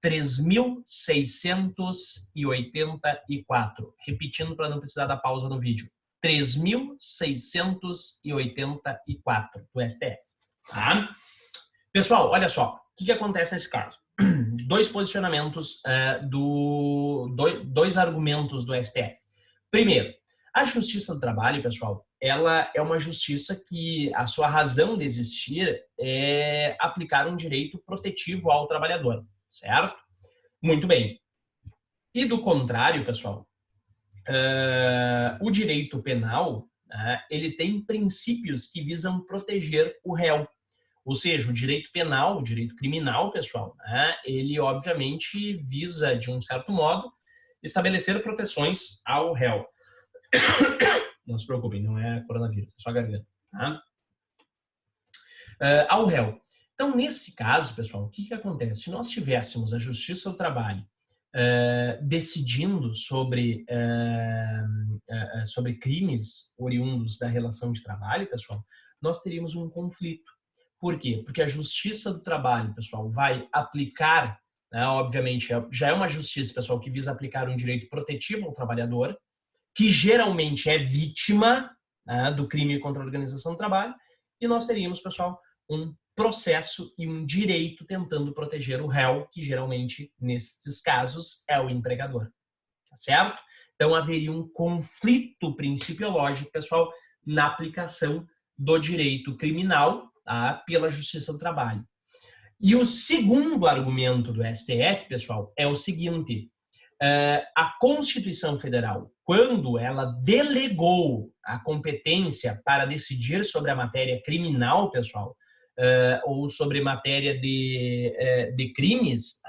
3.684. Repetindo para não precisar da pausa no vídeo. 3.684 do STF. Tá? Pessoal, olha só. O que acontece nesse caso? Dois posicionamentos, dois argumentos do STF. Primeiro, a Justiça do Trabalho, pessoal, ela é uma justiça que a sua razão de existir é aplicar um direito protetivo ao trabalhador, certo? Muito bem. E do contrário, pessoal, o direito penal, ele tem princípios que visam proteger o réu. Ou seja, o direito penal, o direito criminal, pessoal, ele obviamente visa, de um certo modo, estabelecer proteções ao réu. Não se preocupem, não é coronavírus, é só a garganta. Tá? Ao réu. Então, nesse caso, pessoal, o que acontece? Se nós tivéssemos a Justiça do Trabalho decidindo sobre crimes oriundos da relação de trabalho, pessoal, nós teríamos um conflito. Por quê? Porque a Justiça do Trabalho, pessoal, vai aplicar, obviamente, já é uma justiça, pessoal, que visa aplicar um direito protetivo ao trabalhador, que geralmente é vítima do crime contra a organização do trabalho, e nós teríamos, pessoal, um processo e um direito tentando proteger o réu, que geralmente, nesses casos, é o empregador. Tá certo? Então, haveria um conflito principiológico, pessoal, na aplicação do direito criminal pela Justiça do Trabalho. E o segundo argumento do STF, pessoal, é o seguinte: a Constituição Federal, quando ela delegou a competência para decidir sobre a matéria criminal, pessoal, ou sobre matéria de crimes,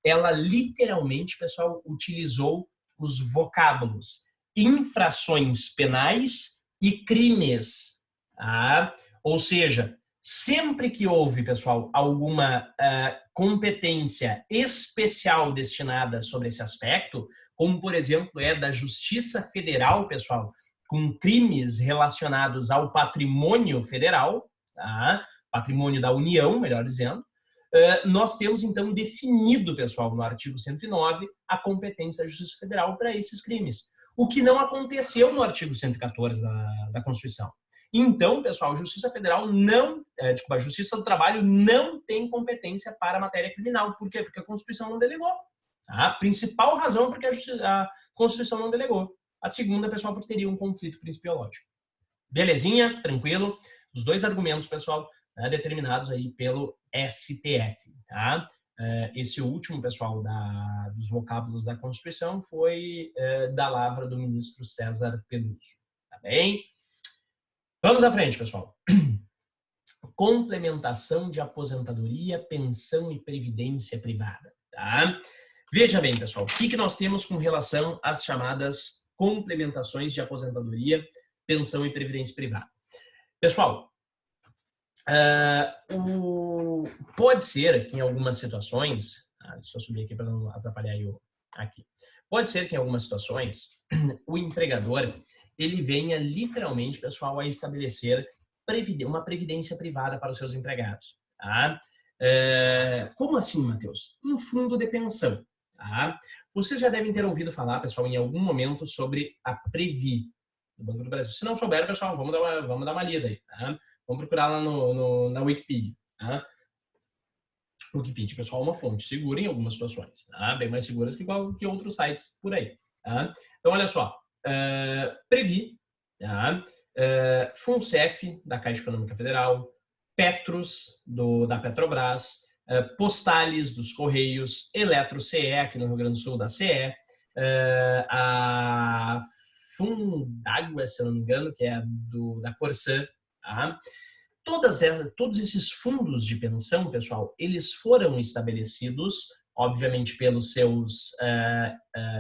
ela literalmente, pessoal, utilizou os vocábulos infrações penais e crimes. Ou seja, sempre que houve, pessoal, alguma competência especial destinada sobre esse aspecto, como, por exemplo, é da Justiça Federal, pessoal, com crimes relacionados ao patrimônio federal, patrimônio da União, melhor dizendo, nós temos, então, definido, pessoal, no artigo 109, a competência da Justiça Federal para esses crimes. O que não aconteceu no artigo 114 da Constituição. Então, pessoal, a Justiça Federal a Justiça do Trabalho não tem competência para a matéria criminal. Por quê? Porque a Constituição não delegou. A principal razão é porque a Constituição não delegou. A segunda, pessoal, porque teria um conflito principiológico. Belezinha? Tranquilo? Os dois argumentos, pessoal, determinados aí pelo STF, tá? Esse último, pessoal, dos vocábulos da Constituição foi da lavra do ministro César Peluso, tá bem? Vamos à frente, pessoal. Complementação de aposentadoria, pensão e previdência privada, tá? Veja bem, pessoal, o que nós temos com relação às chamadas complementações de aposentadoria, pensão e previdência privada. Pessoal, pode ser que em algumas situações, deixa eu subir aqui para não atrapalhar eu aqui. Pode ser que em algumas situações o empregador ele venha literalmente, pessoal, a estabelecer uma previdência privada para os seus empregados. Tá? Como assim, Matheus? Um fundo de pensão. Tá? Vocês já devem ter ouvido falar, pessoal, em algum momento sobre a Previ do Banco do Brasil. Se não souber, pessoal, vamos dar uma lida aí. Tá? Vamos procurar lá na Wikipedia. Tá? Wikipedia, pessoal, é uma fonte segura em algumas situações. Tá? Bem mais seguras que outros sites por aí. Tá? Então, olha só. Previ, tá? FUNCEF, da Caixa Econômica Federal, Petros, da Petrobras, Postales, dos Correios, Eletro-CE, aqui no Rio Grande do Sul, da CE, a Fundágua, se eu não me engano, que é da Corsã, tá? Todos esses fundos de pensão, pessoal, eles foram estabelecidos, obviamente, pelos seus,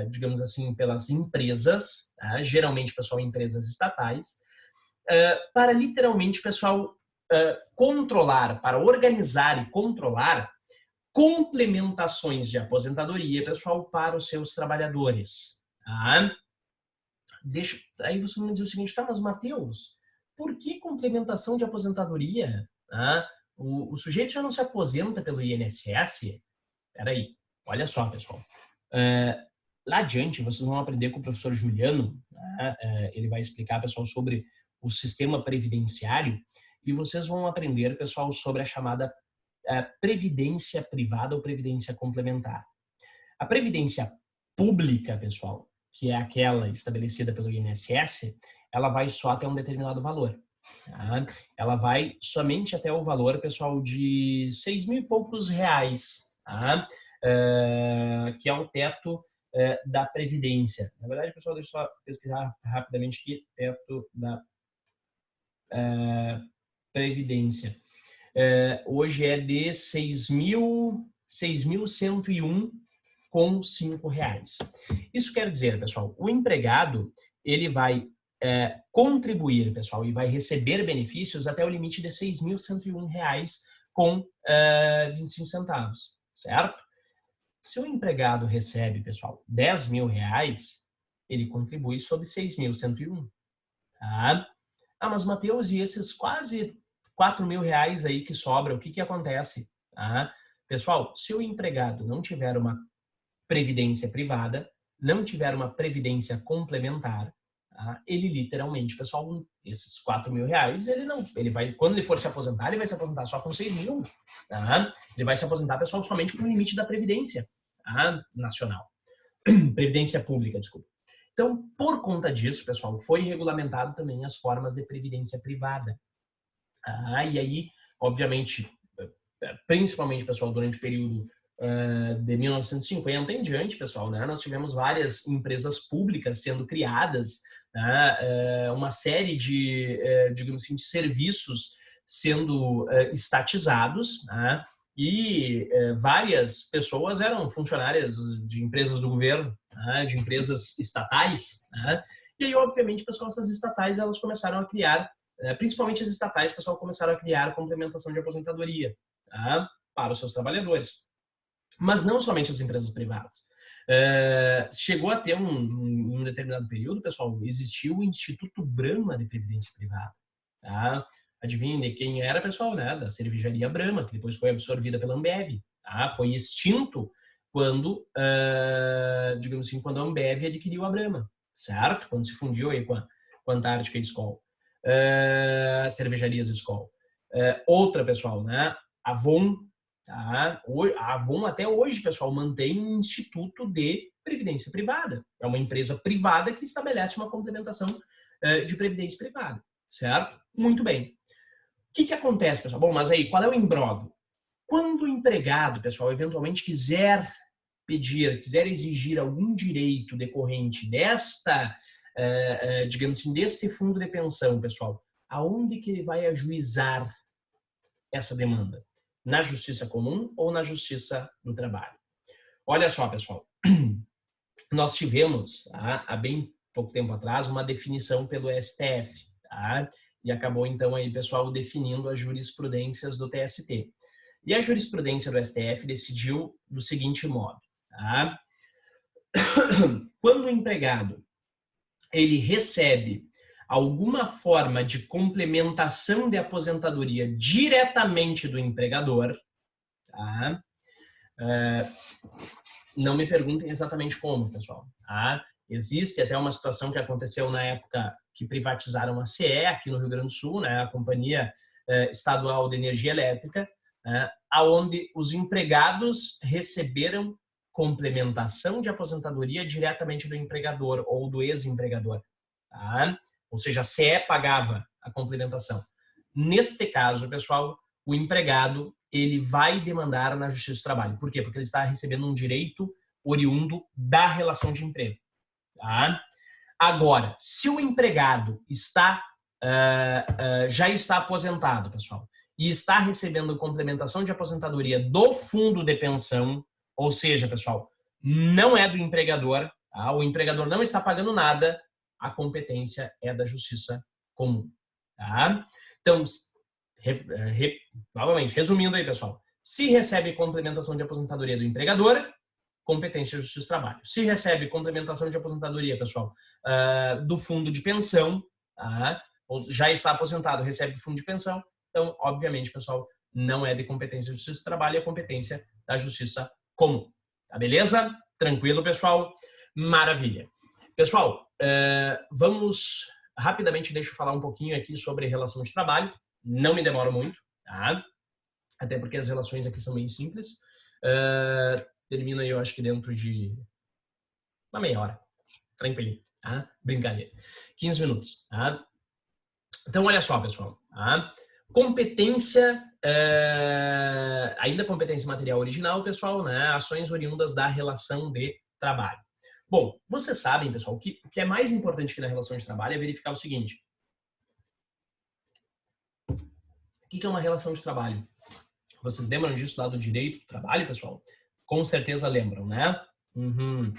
digamos assim, pelas empresas, tá? Geralmente, pessoal, empresas estatais, para literalmente, pessoal, controlar, para organizar e controlar complementações de aposentadoria, pessoal, para os seus trabalhadores. Tá? Aí você me diz o seguinte, tá, mas Matheus, por que complementação de aposentadoria? O sujeito já não se aposenta pelo INSS? Peraí, olha só, pessoal. Lá adiante, vocês vão aprender com o professor Juliano, ele vai explicar, pessoal, sobre o sistema previdenciário, e vocês vão aprender, pessoal, sobre a chamada previdência privada ou previdência complementar. A previdência pública, pessoal, que é aquela estabelecida pelo INSS, ela vai só até um determinado valor. Tá? Ela vai somente até o valor, pessoal, de 6 mil e poucos reais, tá? Que é o teto da Previdência. Na verdade, pessoal, deixa eu só pesquisar rapidamente aqui, teto da Previdência. Hoje é de 6.101,05 reais. Isso quer dizer, pessoal, o empregado ele vai contribuir, pessoal, e vai receber benefícios até o limite de 6.101 reais com 25 centavos, certo? Se o empregado recebe, pessoal, 10 mil reais, ele contribui sobre 6.101. Tá? Mas Matheus, e esses quase 4 mil reais aí que sobra, o que acontece? Tá? Pessoal, se o empregado não tiver uma previdência privada, não tiver uma previdência complementar, tá? Ele literalmente, pessoal, esses 4 mil reais, quando ele for se aposentar, ele vai se aposentar só com 6 mil. Tá? Ele vai se aposentar, pessoal, somente com o limite da Previdência nacional. Previdência pública, desculpa. Então, por conta disso, pessoal, foi regulamentado também as formas de previdência privada. E aí, obviamente, principalmente, pessoal, durante o período de 1950 em diante, pessoal, né, nós tivemos várias empresas públicas sendo criadas, né, uma série de, digamos assim, de serviços sendo estatizados, né, e várias pessoas eram funcionárias de empresas do governo, né, de empresas estatais, né, e aí, obviamente, pessoal, essas estatais elas começaram a criar, principalmente as estatais, pessoal, começaram a criar complementação de aposentadoria, tá, para os seus trabalhadores. Mas não somente as empresas privadas. Chegou a ter um determinado período, pessoal, existiu o Instituto Brahma de Previdência Privada. Tá? Adivinhem de quem era, pessoal? Né? Da cervejaria Brahma, que depois foi absorvida pela Ambev. Tá? Foi extinto quando, digamos assim, quando a Ambev adquiriu a Brahma, certo? Quando se fundiu aí com a Antártica e Skol. Cervejarias Skol. Outra, pessoal, né? Avon. Tá? A Avon até hoje, pessoal, mantém um instituto de previdência privada. É uma empresa privada que estabelece uma complementação de previdência privada, certo? Muito bem. O que acontece, pessoal? Bom, mas aí, qual é o imbróglio? Quando o empregado, pessoal, eventualmente quiser pedir, quiser exigir algum direito decorrente desta, digamos assim, deste fundo de pensão, pessoal, aonde que ele vai ajuizar essa demanda? Na justiça comum ou na justiça do trabalho? Olha só, pessoal, nós tivemos, há bem pouco tempo atrás, uma definição pelo STF, tá? E acabou, então, aí, pessoal, definindo as jurisprudências do TST. E a jurisprudência do STF decidiu do seguinte modo, tá? Quando o empregado ele recebe alguma forma de complementação de aposentadoria diretamente do empregador, tá? Não me perguntem exatamente como, pessoal. Tá? Existe até uma situação que aconteceu na época que privatizaram a CE aqui no Rio Grande do Sul, né, a Companhia Estadual de Energia Elétrica, aonde os empregados receberam complementação de aposentadoria diretamente do empregador ou do ex-empregador. Tá? Ou seja, a CE pagava a complementação. Neste caso, pessoal, o empregado ele vai demandar na Justiça do Trabalho. Por quê? Porque ele está recebendo um direito oriundo da relação de emprego. Tá? Agora, se o empregado está já está aposentado, pessoal, e está recebendo complementação de aposentadoria do fundo de pensão, ou seja, pessoal, não é do empregador, tá? O empregador não está pagando nada, a competência é da Justiça Comum. Tá? Então, novamente, resumindo aí, pessoal, se recebe complementação de aposentadoria do empregador, competência da Justiça do Trabalho. Se recebe complementação de aposentadoria, pessoal, do fundo de pensão, tá? Ou já está aposentado, recebe do fundo de pensão, então, obviamente, pessoal, não é de competência da Justiça do Trabalho, é competência da Justiça Comum. Tá beleza? Tranquilo, pessoal? Maravilha. Pessoal, vamos rapidamente, deixa eu falar um pouquinho aqui sobre relação de trabalho. Não me demoro muito, tá? Até porque as relações aqui são bem simples. Termino aí, eu acho que dentro de uma meia hora. Tranquilinho, tá? Brincadeira. 15 minutos, tá? Então, olha só, pessoal. Tá? Competência, ainda competência material original, pessoal, né? Ações oriundas da relação de trabalho. Bom, vocês sabem, pessoal, que o que é mais importante que na relação de trabalho é verificar o seguinte. O que é uma relação de trabalho? Vocês lembram disso lá do direito do trabalho, pessoal? Com certeza lembram, né? Uhum.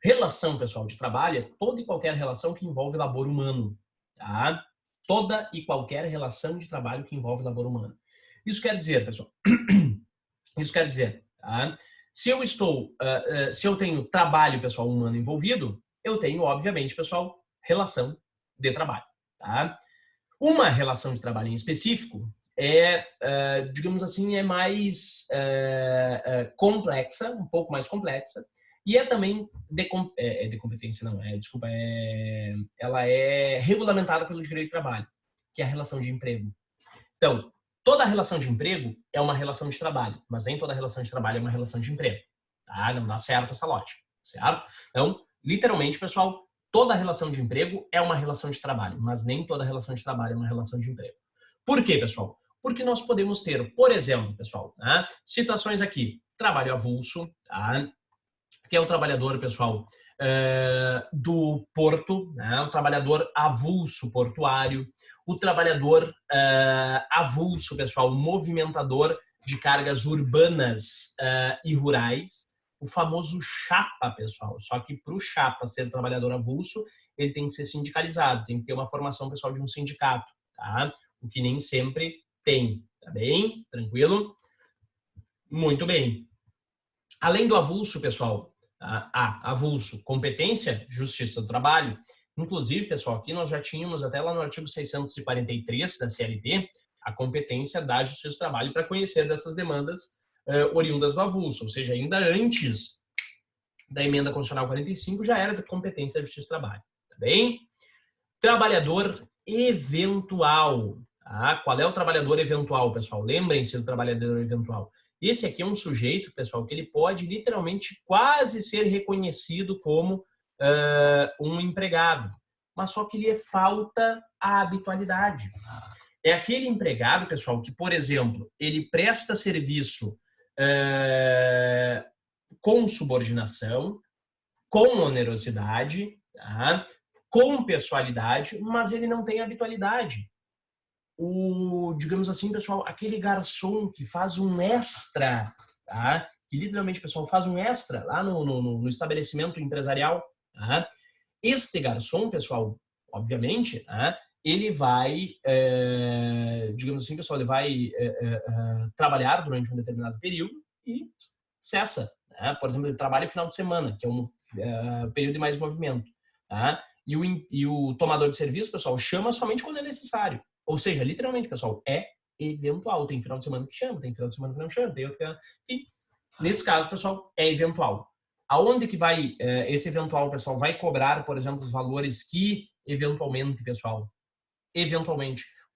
Relação, pessoal, de trabalho é toda e qualquer relação que envolve labor humano, tá? Toda e qualquer relação de trabalho que envolve labor humano. Isso quer dizer, pessoal, isso quer dizer, tá? Se eu tenho trabalho, pessoal, humano envolvido, eu tenho, obviamente, pessoal, relação de trabalho, tá? Uma relação de trabalho em específico digamos assim, é mais complexa, um pouco mais complexa, e é também de competência, não, desculpa, ela é regulamentada pelo direito do trabalho, que é a relação de emprego. Então, toda relação de emprego é uma relação de trabalho, mas nem toda relação de trabalho é uma relação de emprego. Tá? Não dá certo essa lógica, certo? Então, literalmente, pessoal, toda relação de emprego é uma relação de trabalho, mas nem toda relação de trabalho é uma relação de emprego. Por quê, pessoal? Porque nós podemos ter, por exemplo, pessoal, né, situações aqui, trabalho avulso, tá? Que é o trabalhador, pessoal, do porto, né? O trabalhador avulso portuário, o trabalhador avulso, pessoal, movimentador de cargas urbanas e rurais, o famoso chapa, pessoal. Só que para o chapa ser trabalhador avulso, ele tem que ser sindicalizado, tem que ter uma formação, pessoal, de um sindicato, tá? O que nem sempre tem, tá bem? Tranquilo? Muito bem. Além do avulso, pessoal, avulso, competência, justiça do trabalho. Inclusive, pessoal, aqui nós já tínhamos até lá no artigo 643 da CLT a competência da justiça do trabalho para conhecer dessas demandas oriundas do avulso, ou seja, ainda antes da emenda constitucional 45 já era de competência da justiça do trabalho, tá bem? Trabalhador eventual. Tá? Qual é o trabalhador eventual, pessoal? Lembrem-se do trabalhador eventual. Esse aqui é um sujeito, pessoal, que ele pode literalmente quase ser reconhecido como um empregado, mas só que lhe falta a habitualidade. É aquele empregado, pessoal, que, por exemplo, ele presta serviço com subordinação, com onerosidade, tá? Com pessoalidade, mas ele não tem habitualidade. Digamos assim, pessoal, aquele garçom que faz um extra, tá? Que literalmente, pessoal, faz um extra lá no estabelecimento empresarial, tá? Este garçom, pessoal, obviamente, tá? Ele vai, digamos assim, pessoal, ele vai trabalhar durante um determinado período e cessa. Né? Por exemplo, ele trabalha no final de semana, que é um período de mais movimento. Tá? E o tomador de serviço, pessoal, chama somente quando é necessário. Ou seja, literalmente, pessoal, é eventual. Tem final de semana que chama, tem final de semana que não chama, tem outro que... Enfim, nesse caso, pessoal, é eventual. Aonde que vai esse eventual, pessoal, vai cobrar, por exemplo, os valores que eventualmente, pessoal,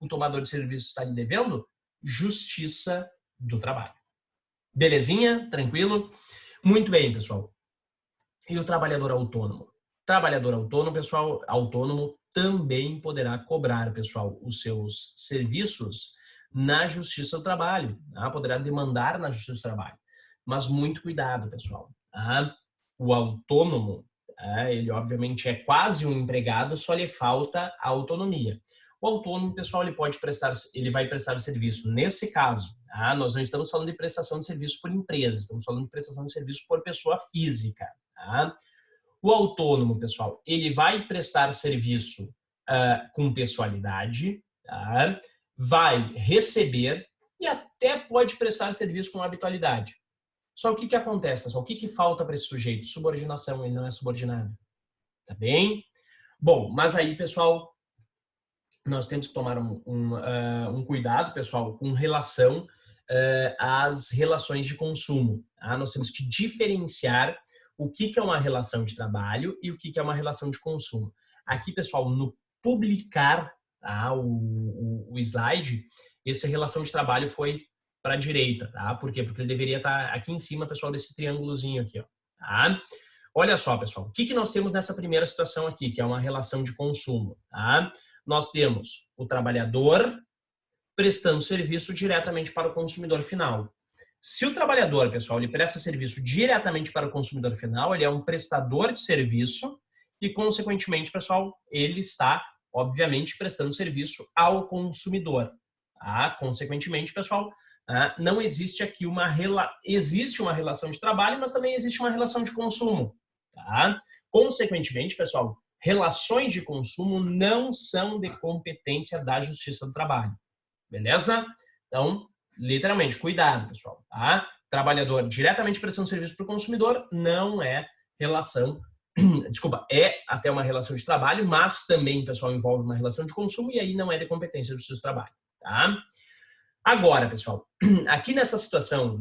o tomador de serviço está lhe devendo? Justiça do trabalho. Belezinha? Tranquilo? Muito bem, pessoal. E o trabalhador autônomo? Trabalhador autônomo, pessoal, autônomo também poderá cobrar, pessoal, os seus serviços na Justiça do Trabalho. Tá? Poderá demandar na Justiça do Trabalho. Mas muito cuidado, pessoal. Tá? O autônomo, ele obviamente é quase um empregado, só lhe falta a autonomia. O autônomo, pessoal, ele vai prestar o serviço. Nesse caso, tá? Nós não estamos falando de prestação de serviço por empresa, estamos falando de prestação de serviço por pessoa física. Tá? O autônomo, pessoal, ele vai prestar serviço com pessoalidade, tá? Vai receber e até pode prestar serviço com habitualidade. Só o que acontece, pessoal? O que falta para esse sujeito? Subordinação, ele não é subordinado. Tá bem? Bom, mas aí, pessoal, nós temos que tomar um cuidado, pessoal, com relação às relações de consumo. Tá? Nós temos que diferenciar o que é uma relação de trabalho e o que é uma relação de consumo. Aqui, pessoal, no publicar tá, o slide, essa relação de trabalho foi para a direita, tá? Por quê? Porque ele deveria estar aqui em cima, pessoal, desse triângulozinho aqui, ó, tá? Olha só, pessoal, o que nós temos nessa primeira situação aqui, que é uma relação de consumo, tá? Nós temos o trabalhador prestando serviço diretamente para o consumidor final. Se o trabalhador, pessoal, ele presta serviço diretamente para o consumidor final, ele é um prestador de serviço e, consequentemente, pessoal, ele está, obviamente, prestando serviço ao consumidor. Tá? Consequentemente, pessoal, não existe aqui existe uma relação de trabalho, mas também existe uma relação de consumo. Tá? Consequentemente, pessoal, relações de consumo não são de competência da Justiça do Trabalho. Beleza? Então, literalmente, cuidado, pessoal. Tá? Trabalhador diretamente prestando serviço para o consumidor não é relação, desculpa, é até uma relação de trabalho, mas também, pessoal, envolve uma relação de consumo e aí não é de competência da Justiça do Trabalho. Tá? Agora, pessoal, aqui nessa situação,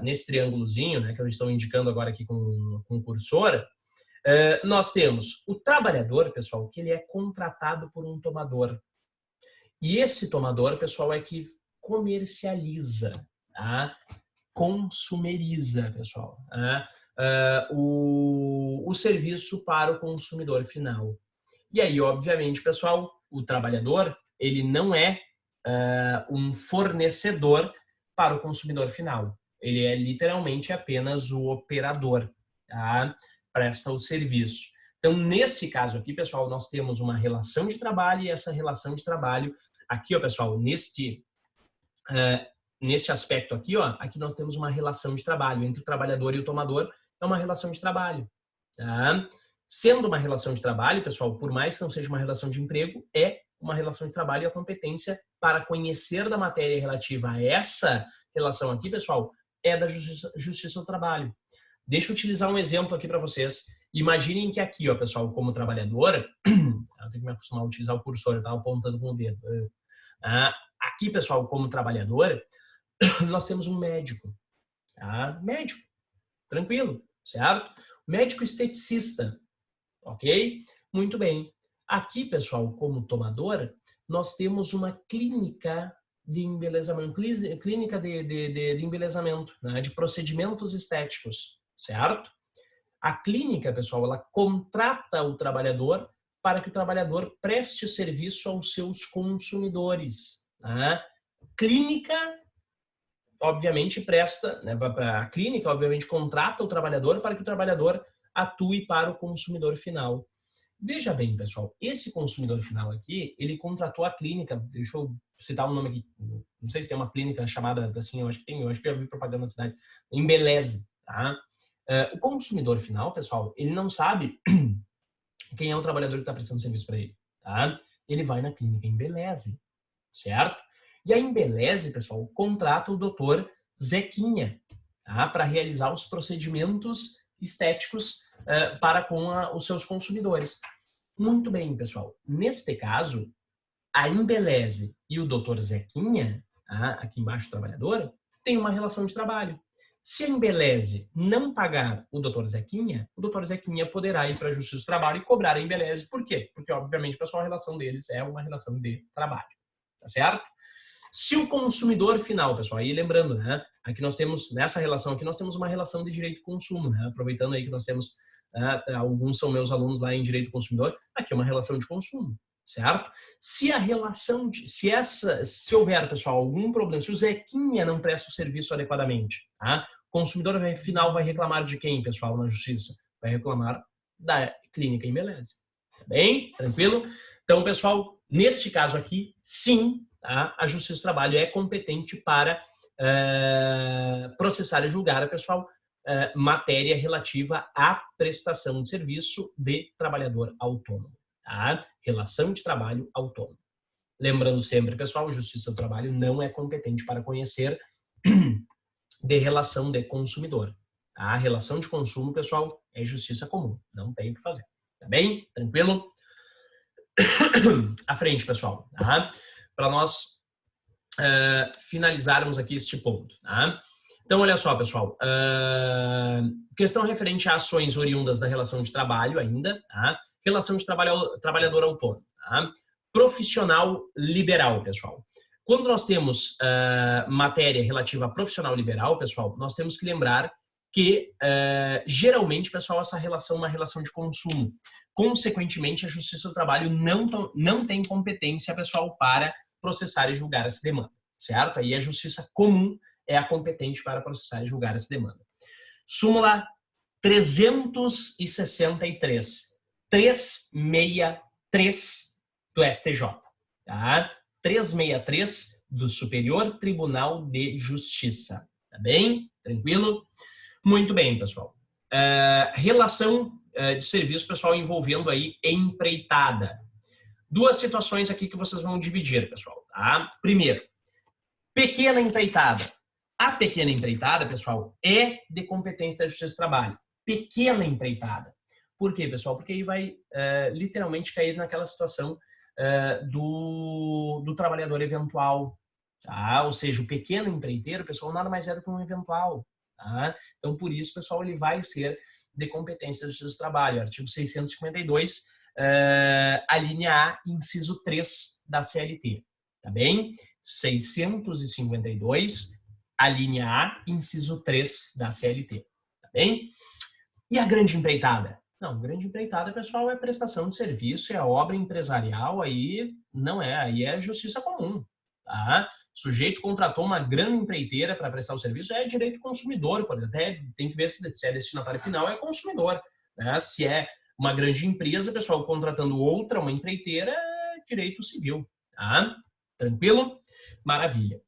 nesse triângulozinho, né, que eu estou indicando agora aqui com o cursor, nós temos o trabalhador, pessoal, que ele é contratado por um tomador. E esse tomador, pessoal, é que comercializa, tá? Consumeriza, pessoal, tá? O serviço para o consumidor final. E aí, obviamente, pessoal, o trabalhador, ele não é um fornecedor para o consumidor final. Ele é literalmente apenas o operador, tá? Presta o serviço. Então, nesse caso aqui, pessoal, nós temos uma relação de trabalho e essa relação de trabalho, aqui, ó, pessoal, neste aspecto aqui, ó, aqui nós temos uma relação de trabalho entre o trabalhador e o tomador, é uma relação de trabalho, tá? Sendo uma relação de trabalho, pessoal, por mais que não seja uma relação de emprego, é uma relação de trabalho e a competência para conhecer da matéria relativa a essa relação aqui, pessoal, é da Justiça do Trabalho. Deixa eu utilizar um exemplo aqui para vocês. Imaginem que aqui, ó, pessoal, como trabalhador, eu tenho que me acostumar a utilizar o cursor, eu estava apontando com o dedo. Aqui, pessoal, como trabalhador, nós temos um médico, tá? Médico, tranquilo, certo? Médico esteticista, ok? Muito bem. Aqui, pessoal, como tomador, nós temos uma clínica de embelezamento, clínica de embelezamento, né? De procedimentos estéticos, certo? A clínica, pessoal, ela contrata o trabalhador para que o trabalhador preste serviço aos seus consumidores, né? Clínica, obviamente, presta, né, a clínica, obviamente, contrata o trabalhador para que o trabalhador atue para o consumidor final. Veja bem, pessoal, esse consumidor final aqui, ele contratou a clínica, deixa eu citar um nome aqui, não sei se tem uma clínica chamada assim, eu acho que tem, eu acho que eu já vi propaganda na cidade, Embeleze, tá? O consumidor final, pessoal, ele não sabe quem é o trabalhador que está prestando serviço para ele, tá? Ele vai na clínica Embeleze, certo? E a Embeleze, pessoal, contrata o doutor Zequinha, tá? Para realizar os procedimentos estéticos para com os seus consumidores. Muito bem, pessoal. Neste caso, a Embeleze e o doutor Zequinha, tá? Aqui embaixo o trabalhador, tem uma relação de trabalho. Se a Embeleze não pagar o doutor Zequinha poderá ir para a Justiça do Trabalho e cobrar a Embeleze. Por quê? Porque, obviamente, pessoal, a relação deles é uma relação de trabalho. Tá certo? Se o consumidor final, pessoal, aí lembrando, né? Aqui nós temos, nessa relação aqui, nós temos uma relação de direito de consumo, né? Aproveitando aí que nós temos, alguns são meus alunos lá em direito do consumidor, aqui é uma relação de consumo, certo? Se a relação, se houver, pessoal, algum problema, se o Zequinha não presta o serviço adequadamente, tá? O consumidor final vai reclamar de quem, pessoal, na justiça? Vai reclamar da clínica Embeleze. Tá bem? Tranquilo? Então, pessoal, neste caso aqui, sim, tá? A Justiça do Trabalho é competente para processar e julgar, pessoal, matéria relativa à prestação de serviço de trabalhador autônomo. Tá? Relação de trabalho autônomo. Lembrando sempre, pessoal, a Justiça do Trabalho não é competente para conhecer de relação de consumidor. Tá? A relação de consumo, pessoal, é justiça comum. Não tem o que fazer. Tá bem? Tranquilo? À frente, pessoal. Tá? Para nós finalizarmos aqui este ponto. Tá? Então, olha só, pessoal. Questão referente a ações oriundas da relação de trabalho ainda. Tá? Relação de trabalhador autônomo. Tá? Profissional liberal, pessoal. Quando nós temos matéria relativa a profissional liberal, pessoal, nós temos que lembrar que, geralmente, pessoal, essa relação é uma relação de consumo. Consequentemente, a Justiça do Trabalho não tem competência, pessoal, para processar e julgar essa demanda, certo? Aí a Justiça Comum é a competente para processar e julgar essa demanda. Súmula 363, 363 do STJ, tá? 363 do Superior Tribunal de Justiça, tá bem? Tranquilo? Muito bem, pessoal. Relação de serviço, pessoal, envolvendo aí empreitada. Duas situações aqui que vocês vão dividir, pessoal. Tá? Primeiro, pequena empreitada. A pequena empreitada, pessoal, é de competência da Justiça do Trabalho. Pequena empreitada. Por quê, pessoal? Porque aí vai literalmente cair naquela situação do trabalhador eventual. Tá? Ou seja, o pequeno empreiteiro, pessoal, nada mais é do que um eventual. Tá? Então, por isso, pessoal, ele vai ser de competência da Justiça do Trabalho. Artigo 652, a linha A, inciso 3 da CLT. Tá bem? 652, a linha A, inciso 3 da CLT. Tá bem? E a grande empreitada? Não, grande empreitada, pessoal, é prestação de serviço, é obra empresarial, aí não é, aí é justiça comum. Tá? O sujeito contratou uma grande empreiteira para prestar o serviço, é direito consumidor, pode até tem que ver se é destinatário final, é consumidor. Né? Se é uma grande empresa, pessoal, contratando outra, uma empreiteira, é direito civil. Tá? Tranquilo? Maravilha.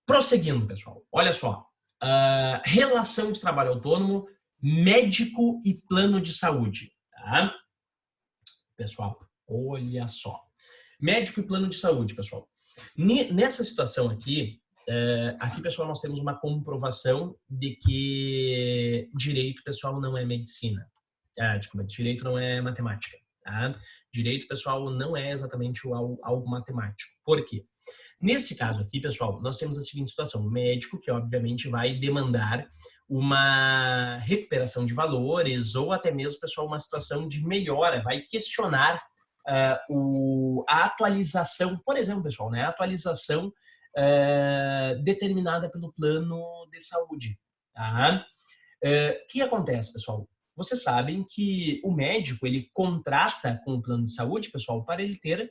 Prosseguindo, pessoal, olha só. Relação de trabalho autônomo, médico e plano de saúde. Tá? Pessoal, olha só. Médico e plano de saúde, pessoal. Nessa situação aqui, pessoal, nós temos uma comprovação de que direito, pessoal, não é medicina. Desculpa, direito não é matemática. Tá? Direito, pessoal, não é exatamente algo matemático. Por quê? Nesse caso aqui, pessoal, nós temos a seguinte situação. O médico, que obviamente vai demandar uma recuperação de valores ou até mesmo, pessoal, uma situação de melhora, vai questionar a atualização, por exemplo, pessoal, né? A atualização determinada pelo plano de saúde. Tá? O que acontece, pessoal? Vocês sabem que o médico, ele contrata com o plano de saúde, pessoal, para ele ter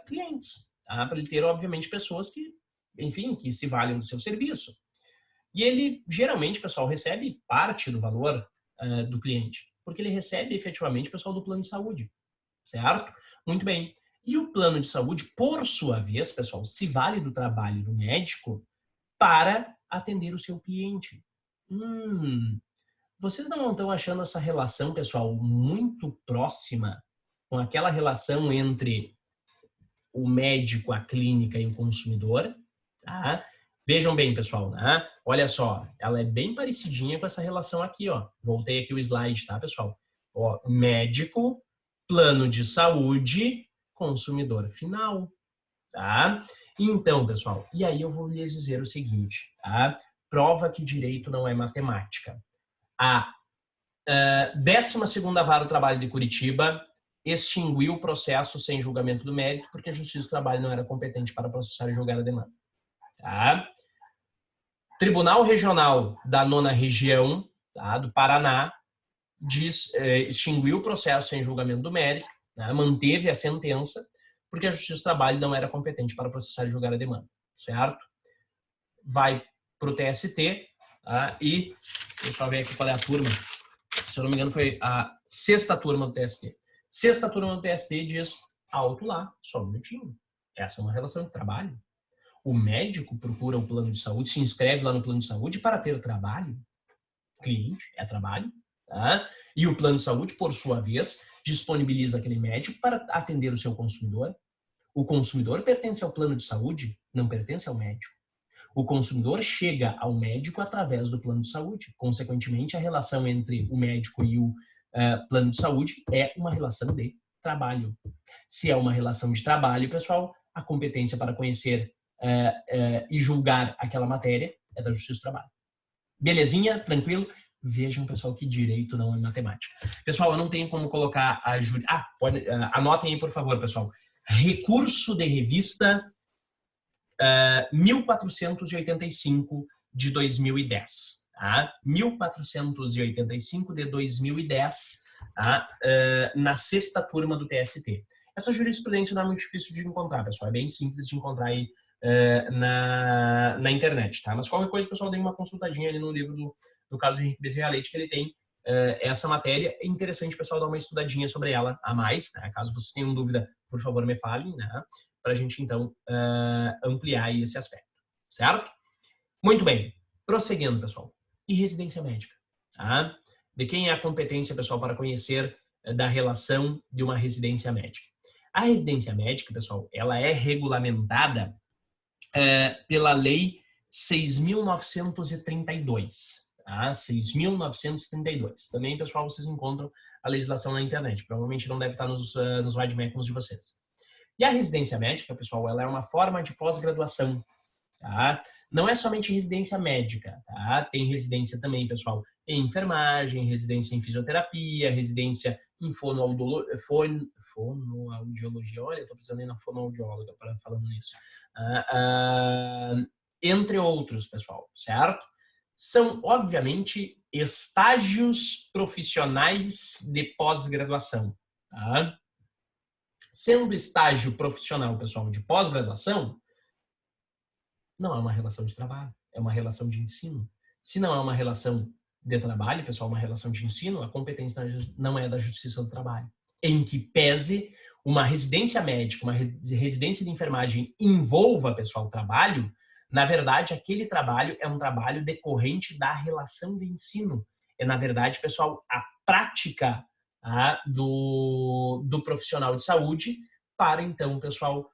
clientes. Tá? Para ele ter, obviamente, pessoas que, enfim, que se valem do seu serviço. E ele, geralmente, pessoal, recebe parte do valor do cliente, porque ele recebe, efetivamente, pessoal, do plano de saúde. Certo? Muito bem. E o plano de saúde, por sua vez, pessoal, se vale do trabalho do médico para atender o seu cliente. Vocês não estão achando essa relação, pessoal, muito próxima com aquela relação entre o médico, a clínica e o consumidor? Tá? Vejam bem, pessoal, né? Olha só, ela é bem parecidinha com essa relação aqui, ó. Voltei aqui o slide, tá, pessoal? Ó, médico, plano de saúde, consumidor final, tá? Então, pessoal, e aí eu vou lhes dizer o seguinte, tá? Prova que direito não é matemática. A 12ª Vara do Trabalho de Curitiba extinguiu o processo sem julgamento do mérito porque a Justiça do Trabalho não era competente para processar e julgar a demanda. Tá? Tribunal Regional da 9ª Região, tá, do Paraná, extinguiu o processo sem julgamento do mérito, né, manteve a sentença, porque a Justiça do Trabalho não era competente para processar e julgar a demanda, certo? Vai para o TST, tá, e deixa eu ver aqui qual é a turma, se eu não me engano foi a 6ª turma do TST. 6ª turma do TST diz, alto lá, só um minutinho, essa é uma relação de trabalho. O médico procura o plano de saúde, se inscreve lá no plano de saúde para ter trabalho. Cliente é trabalho. Tá? E o plano de saúde, por sua vez, disponibiliza aquele médico para atender o seu consumidor. O consumidor pertence ao plano de saúde, não pertence ao médico. O consumidor chega ao médico através do plano de saúde. Consequentemente, a relação entre o médico e o plano de saúde é uma relação de trabalho. Se é uma relação de trabalho, pessoal, a competência para conhecer e julgar aquela matéria é da Justiça do Trabalho. Belezinha? Tranquilo? Vejam, pessoal, que direito não é matemática. Pessoal, eu não tenho como colocar a júri... anotem aí, por favor, pessoal. Recurso de revista 1485 de 2010. Tá? 1485 de 2010, tá? Na 6ª turma do TST. Essa jurisprudência não é muito difícil de encontrar, pessoal. É bem simples de encontrar aí na internet, tá? Mas qualquer coisa, pessoal, dê uma consultadinha ali no livro do Carlos Henrique Bezerra Leite, que ele tem essa matéria. É interessante, pessoal, dar uma estudadinha sobre ela a mais, né? Caso vocês tenham dúvida, por favor, me falem, né? Para a gente, então, ampliar aí esse aspecto, certo? Muito bem. Prosseguindo, pessoal. E residência médica, tá? De quem é a competência, pessoal, para conhecer da relação de uma residência médica? A residência médica, pessoal, ela é regulamentada pela Lei 6.932, tá? 6.932. Também, pessoal, vocês encontram a legislação na internet. Provavelmente não deve estar nos vademecums de vocês. E a residência médica, pessoal, ela é uma forma de pós-graduação, tá? Não é somente residência médica, tá? Tem residência também, pessoal, em enfermagem, residência em fisioterapia, residência em fonoaudiologia. Olha, eu tô precisando ir na fonoaudióloga para falando nisso. Entre outros, pessoal, certo? São, obviamente, estágios profissionais de pós-graduação, tá? Sendo estágio profissional, pessoal, de pós-graduação, Não é uma relação de trabalho, é uma relação de ensino. Se não é uma relação de trabalho, pessoal, uma relação de ensino, a competência não é da Justiça do Trabalho. Em que pese uma residência médica, uma residência de enfermagem envolva, pessoal, trabalho, na verdade, aquele trabalho é um trabalho decorrente da relação de ensino. É, na verdade, pessoal, a prática do profissional de saúde para, então, pessoal,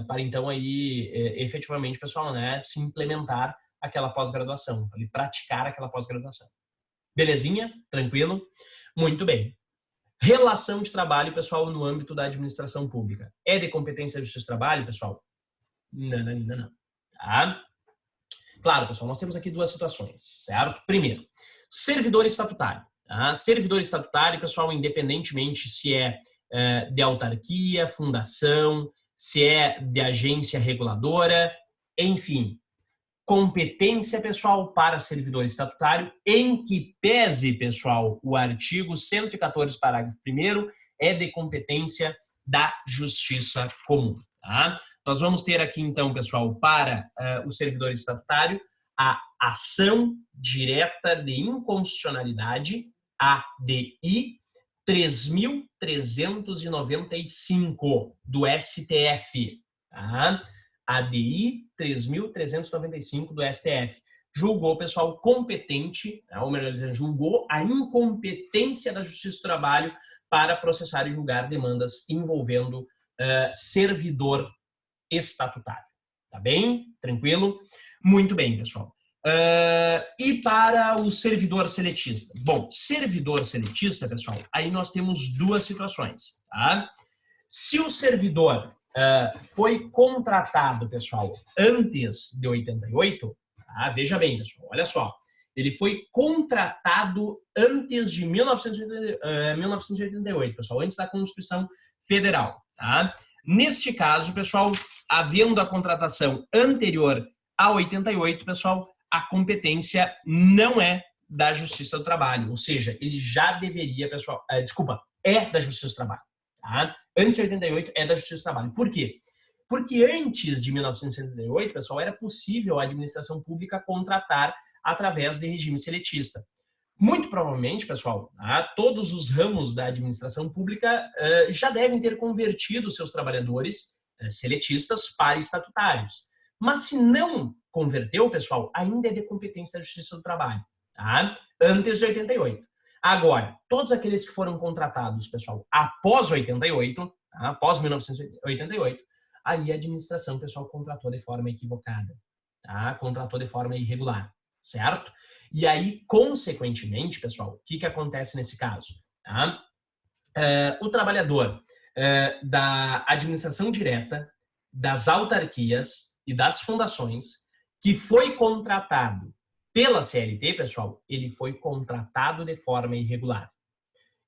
para, então, aí, efetivamente, pessoal, né, se implementar aquela pós-graduação, para ele praticar aquela pós-graduação. Belezinha? Tranquilo? Muito bem. Relação de trabalho, pessoal, no âmbito da administração pública. É de competência da Justiça do Trabalho, pessoal? Não, não, não, não. Tá? Claro, pessoal, nós temos aqui duas situações, certo? Primeiro, servidor estatutário. Tá? Servidor estatutário, pessoal, independentemente se é de autarquia, fundação, se é de agência reguladora, enfim, competência, pessoal, para servidor estatutário, em que pese, pessoal, o artigo 114, parágrafo 1º, é de competência da Justiça Comum. Tá? Nós vamos ter aqui, então, pessoal, para o servidor estatutário, a ação direta de inconstitucionalidade, ADI, 3.395 do STF. Tá? ADI 3.395 do STF. Julgou, pessoal, competente, ou melhor dizendo, julgou a incompetência da Justiça do Trabalho para processar e julgar demandas envolvendo servidor estatutário. Tá bem? Tranquilo? Muito bem, pessoal. E para o servidor seletista? Bom, servidor seletista, pessoal, aí nós temos duas situações. Tá? Se o servidor foi contratado, pessoal, antes de 88, tá? Veja bem, pessoal, olha só. Ele foi contratado antes de 1988, pessoal, antes da Constituição Federal. Tá? Neste caso, pessoal, havendo a contratação anterior a 88, pessoal, a competência não é da Justiça do Trabalho, ou seja, ele já deveria, pessoal, é da Justiça do Trabalho. Tá? Antes de 88 é da Justiça do Trabalho. Por quê? Porque antes de 1988, pessoal, era possível a administração pública contratar através de regime seletista. Muito provavelmente, pessoal, todos os ramos da administração pública já devem ter convertido seus trabalhadores seletistas para estatutários. Mas se não converteu, pessoal, ainda é de competência da Justiça do Trabalho, tá? Antes de 88. Agora, todos aqueles que foram contratados, pessoal, após 88, tá? Após 1988, aí a administração, pessoal, contratou de forma equivocada, tá? Contratou de forma irregular, certo? E aí, consequentemente, pessoal, o que acontece nesse caso? Tá? O trabalhador da administração direta, das autarquias e das fundações, que foi contratado pela CLT, pessoal, ele foi contratado de forma irregular.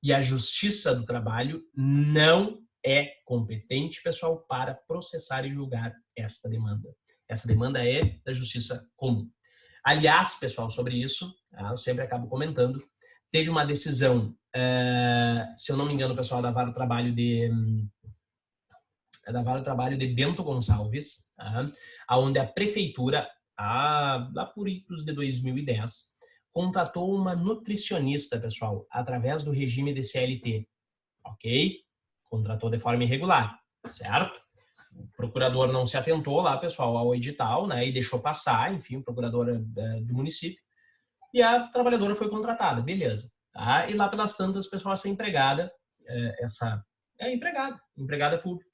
E a Justiça do Trabalho não é competente, pessoal, para processar e julgar esta demanda. Essa demanda é da Justiça Comum. Aliás, pessoal, sobre isso, eu sempre acabo comentando, teve uma decisão, se eu não me engano, pessoal, da Vara do Trabalho de Bento Gonçalves, tá? Onde a prefeitura, lá por idos de 2010, contratou uma nutricionista, pessoal, através do regime de CLT, ok? Contratou de forma irregular, certo? O procurador não se atentou lá, pessoal, ao edital, né, e deixou passar, enfim, o procurador do município, e a trabalhadora foi contratada, beleza. Tá? E lá pelas tantas, pessoal, essa empregada, empregada pública,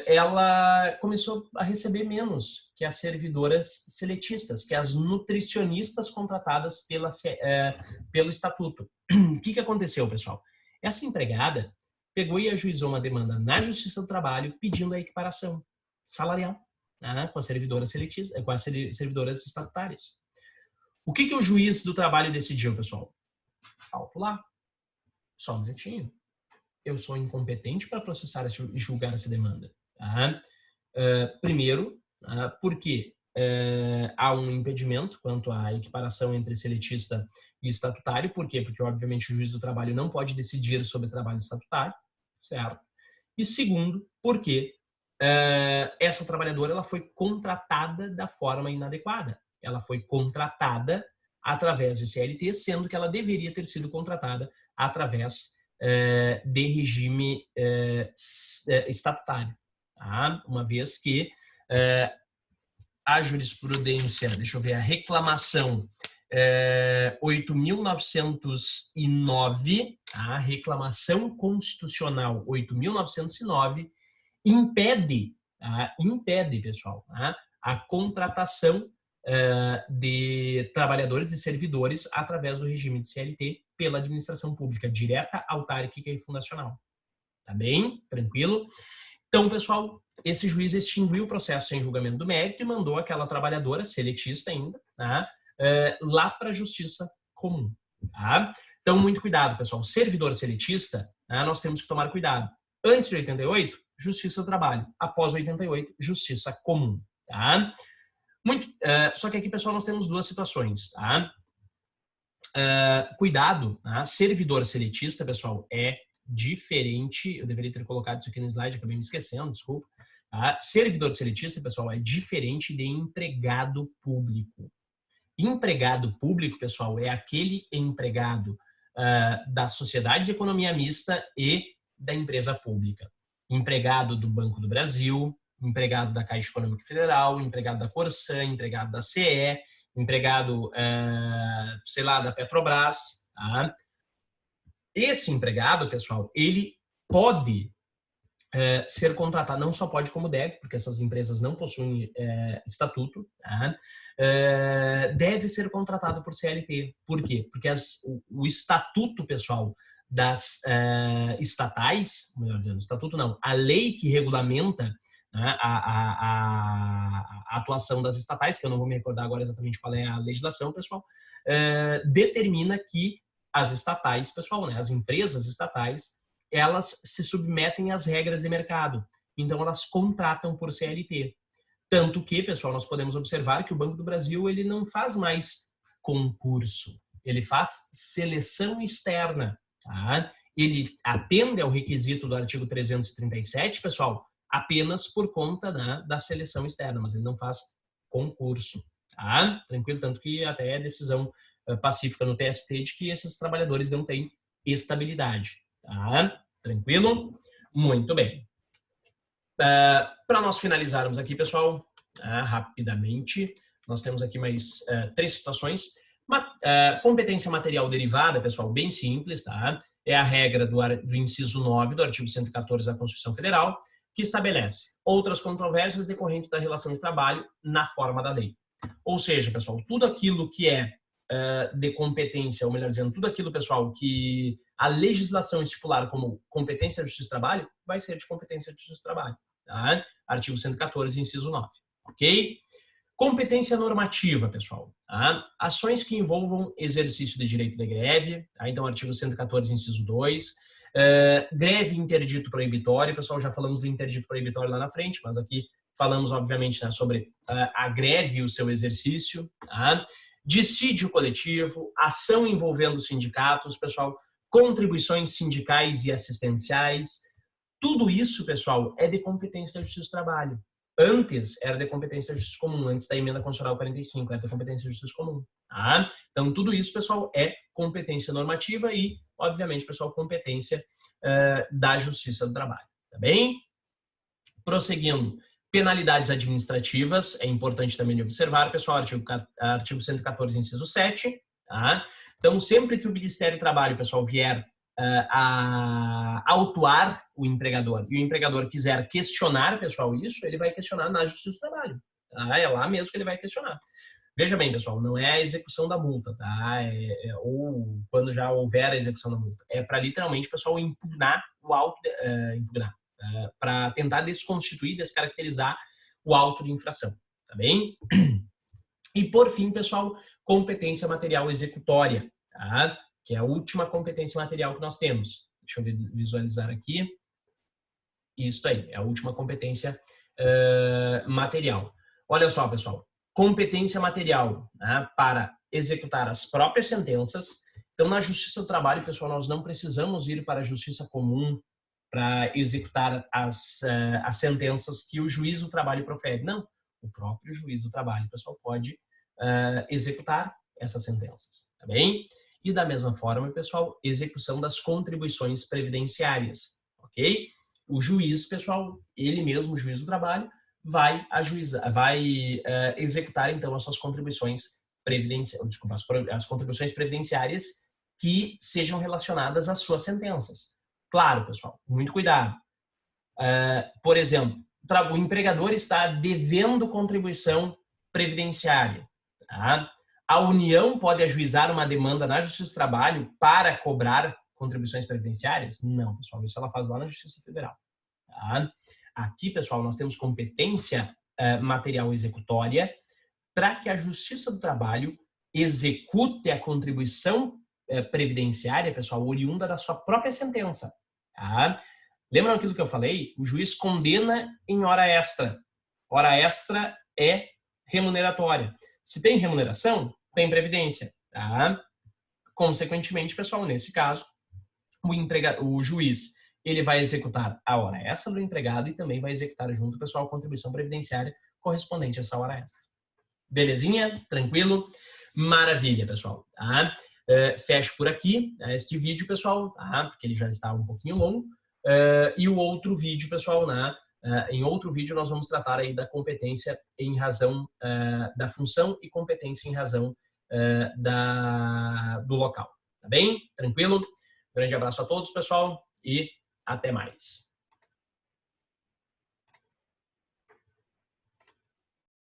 ela começou a receber menos que as servidoras seletistas, que as nutricionistas contratadas pelo estatuto. O que aconteceu, pessoal? Essa empregada pegou e ajuizou uma demanda na Justiça do Trabalho pedindo a equiparação salarial, né, com as servidoras seletistas, com as servidoras estatutárias. O que o juiz do trabalho decidiu, pessoal? Alto lá. Só um minutinho. Eu sou incompetente para processar e julgar essa demanda. Tá? Primeiro, porque há um impedimento quanto à equiparação entre seletista e estatutário. Por quê? Porque, obviamente, o juiz do trabalho não pode decidir sobre trabalho estatutário, certo? E segundo, porque essa trabalhadora ela foi contratada da forma inadequada. Ela foi contratada através de CLT, sendo que ela deveria ter sido contratada através de regime estatutário. Tá? Uma vez que a jurisprudência, deixa eu ver, a reclamação 8.909, a reclamação constitucional 8.909, impede, pessoal, a contratação de trabalhadores e servidores através do regime de CLT pela administração pública, direta, autárquica e fundacional. Tá bem? Tranquilo? Então, pessoal, esse juiz extinguiu o processo sem julgamento do mérito e mandou aquela trabalhadora, seletista ainda, lá para a justiça comum. Tá? Então, muito cuidado, pessoal. Servidor seletista, nós temos que tomar cuidado. Antes de 88, justiça do trabalho. Após 88, justiça comum. Tá? Só que aqui, pessoal, nós temos duas situações. Tá? Cuidado, servidor seletista, pessoal, é diferente. Eu deveria ter colocado isso aqui no slide, acabei me esquecendo, desculpa. Servidor seletista, pessoal, é diferente de empregado público. Empregado público, pessoal, é aquele empregado da Sociedade de Economia Mista e da empresa pública. Empregado do Banco do Brasil, empregado da Caixa Econômica Federal, empregado da Corsã, empregado da CE, empregado, sei lá, da Petrobras. Tá? Esse empregado, pessoal, ele pode ser contratado, não só pode como deve, porque essas empresas não possuem estatuto, tá? Deve ser contratado por CLT. Por quê? Porque o estatuto, pessoal, das estatais, melhor dizendo, estatuto não, a lei que regulamenta a atuação das estatais, que eu não vou me recordar agora exatamente qual é a legislação, pessoal, determina que as estatais, pessoal, as empresas estatais, elas se submetem às regras de mercado. Então, elas contratam por CLT. Tanto que, pessoal, nós podemos observar que o Banco do Brasil ele não faz mais concurso. Ele faz seleção externa. Tá? Ele atende ao requisito do artigo 337, pessoal, apenas por conta da seleção externa, mas ele não faz concurso. Tá? Tranquilo? Tanto que até é decisão pacífica no TST de que esses trabalhadores não têm estabilidade. Tá? Tranquilo? Muito bem. Para nós finalizarmos aqui, pessoal, rapidamente, nós temos aqui mais 3 situações. Competência material derivada, pessoal, bem simples, tá? É a regra do inciso 9 do artigo 114 da Constituição Federal, que estabelece outras controvérsias decorrentes da relação de trabalho na forma da lei. Ou seja, pessoal, tudo aquilo que é de competência, ou melhor dizendo, tudo aquilo, pessoal, que a legislação estipular como competência de justiça do trabalho, vai ser de competência de justiça do trabalho. Tá? Artigo 114, inciso 9. Ok? Competência normativa, pessoal. Tá? Ações que envolvam exercício de direito de greve. Tá? Então, artigo 114, inciso 2. Greve interdito proibitório. Pessoal, já falamos do interdito proibitório lá na frente, mas aqui falamos, obviamente, sobre a greve e o seu exercício. Tá? Dissídio coletivo, ação envolvendo sindicatos, pessoal, contribuições sindicais e assistenciais. Tudo isso, pessoal, é de competência da Justiça do Trabalho. Antes era de competência da Justiça Comum, antes da emenda constitucional 45, era de competência da Justiça Comum. Tá? Então, tudo isso, pessoal, é competência normativa e, obviamente, pessoal, competência da Justiça do Trabalho. Tá bem? Prosseguindo. Penalidades administrativas, é importante também de observar, pessoal, artigo 114, inciso 7. Tá? Então, sempre que o Ministério do Trabalho, pessoal, vier a autuar o empregador e o empregador quiser questionar, pessoal, isso, ele vai questionar na Justiça do Trabalho. Tá? É lá mesmo que ele vai questionar. Veja bem, pessoal, não é a execução da multa, tá? Ou quando já houver a execução da multa. É para literalmente, pessoal, impugnar o auto, para tentar desconstituir, descaracterizar o auto de infração, tá bem? E por fim, pessoal, competência material executória, tá? Que é a última competência material que nós temos. Deixa eu visualizar aqui. Isso aí, é a última competência material. Olha só, pessoal, competência material, né, para executar as próprias sentenças. Então, na Justiça do Trabalho, pessoal, nós não precisamos ir para a Justiça Comum executar as sentenças que o juiz do trabalho profere. Não, o próprio juiz do trabalho, pessoal, pode executar essas sentenças, tá bem? E da mesma forma, pessoal, execução das contribuições previdenciárias, ok? O juiz, pessoal, ele mesmo, o juiz do trabalho, vai executar, então, as suas contribuições previdenciárias, desculpa, as contribuições previdenciárias que sejam relacionadas às suas sentenças. Claro, pessoal, muito cuidado. Por exemplo, o empregador está devendo contribuição previdenciária. Tá? A União pode ajuizar uma demanda na Justiça do Trabalho para cobrar contribuições previdenciárias? Não, pessoal, isso ela faz lá na Justiça Federal. Tá? Aqui, pessoal, nós temos competência material executória para que a Justiça do Trabalho execute a contribuição previdenciária, pessoal, oriunda da sua própria sentença. Tá? Lembram aquilo que eu falei? O juiz condena em hora extra. Hora extra é remuneratória. Se tem remuneração, tem previdência. Tá? Consequentemente, pessoal, nesse caso, o juiz ele vai executar a hora extra do empregado e também vai executar junto, pessoal, a contribuição previdenciária correspondente a essa hora extra. Belezinha? Tranquilo? Maravilha, pessoal. Tá? Fecho por aqui este vídeo, pessoal, tá? Porque ele já está um pouquinho longo. E o outro vídeo, pessoal, em outro vídeo nós vamos tratar aí da competência em razão da função e competência em razão do local. Tá bem? Tranquilo? Grande abraço a todos, pessoal, e até mais.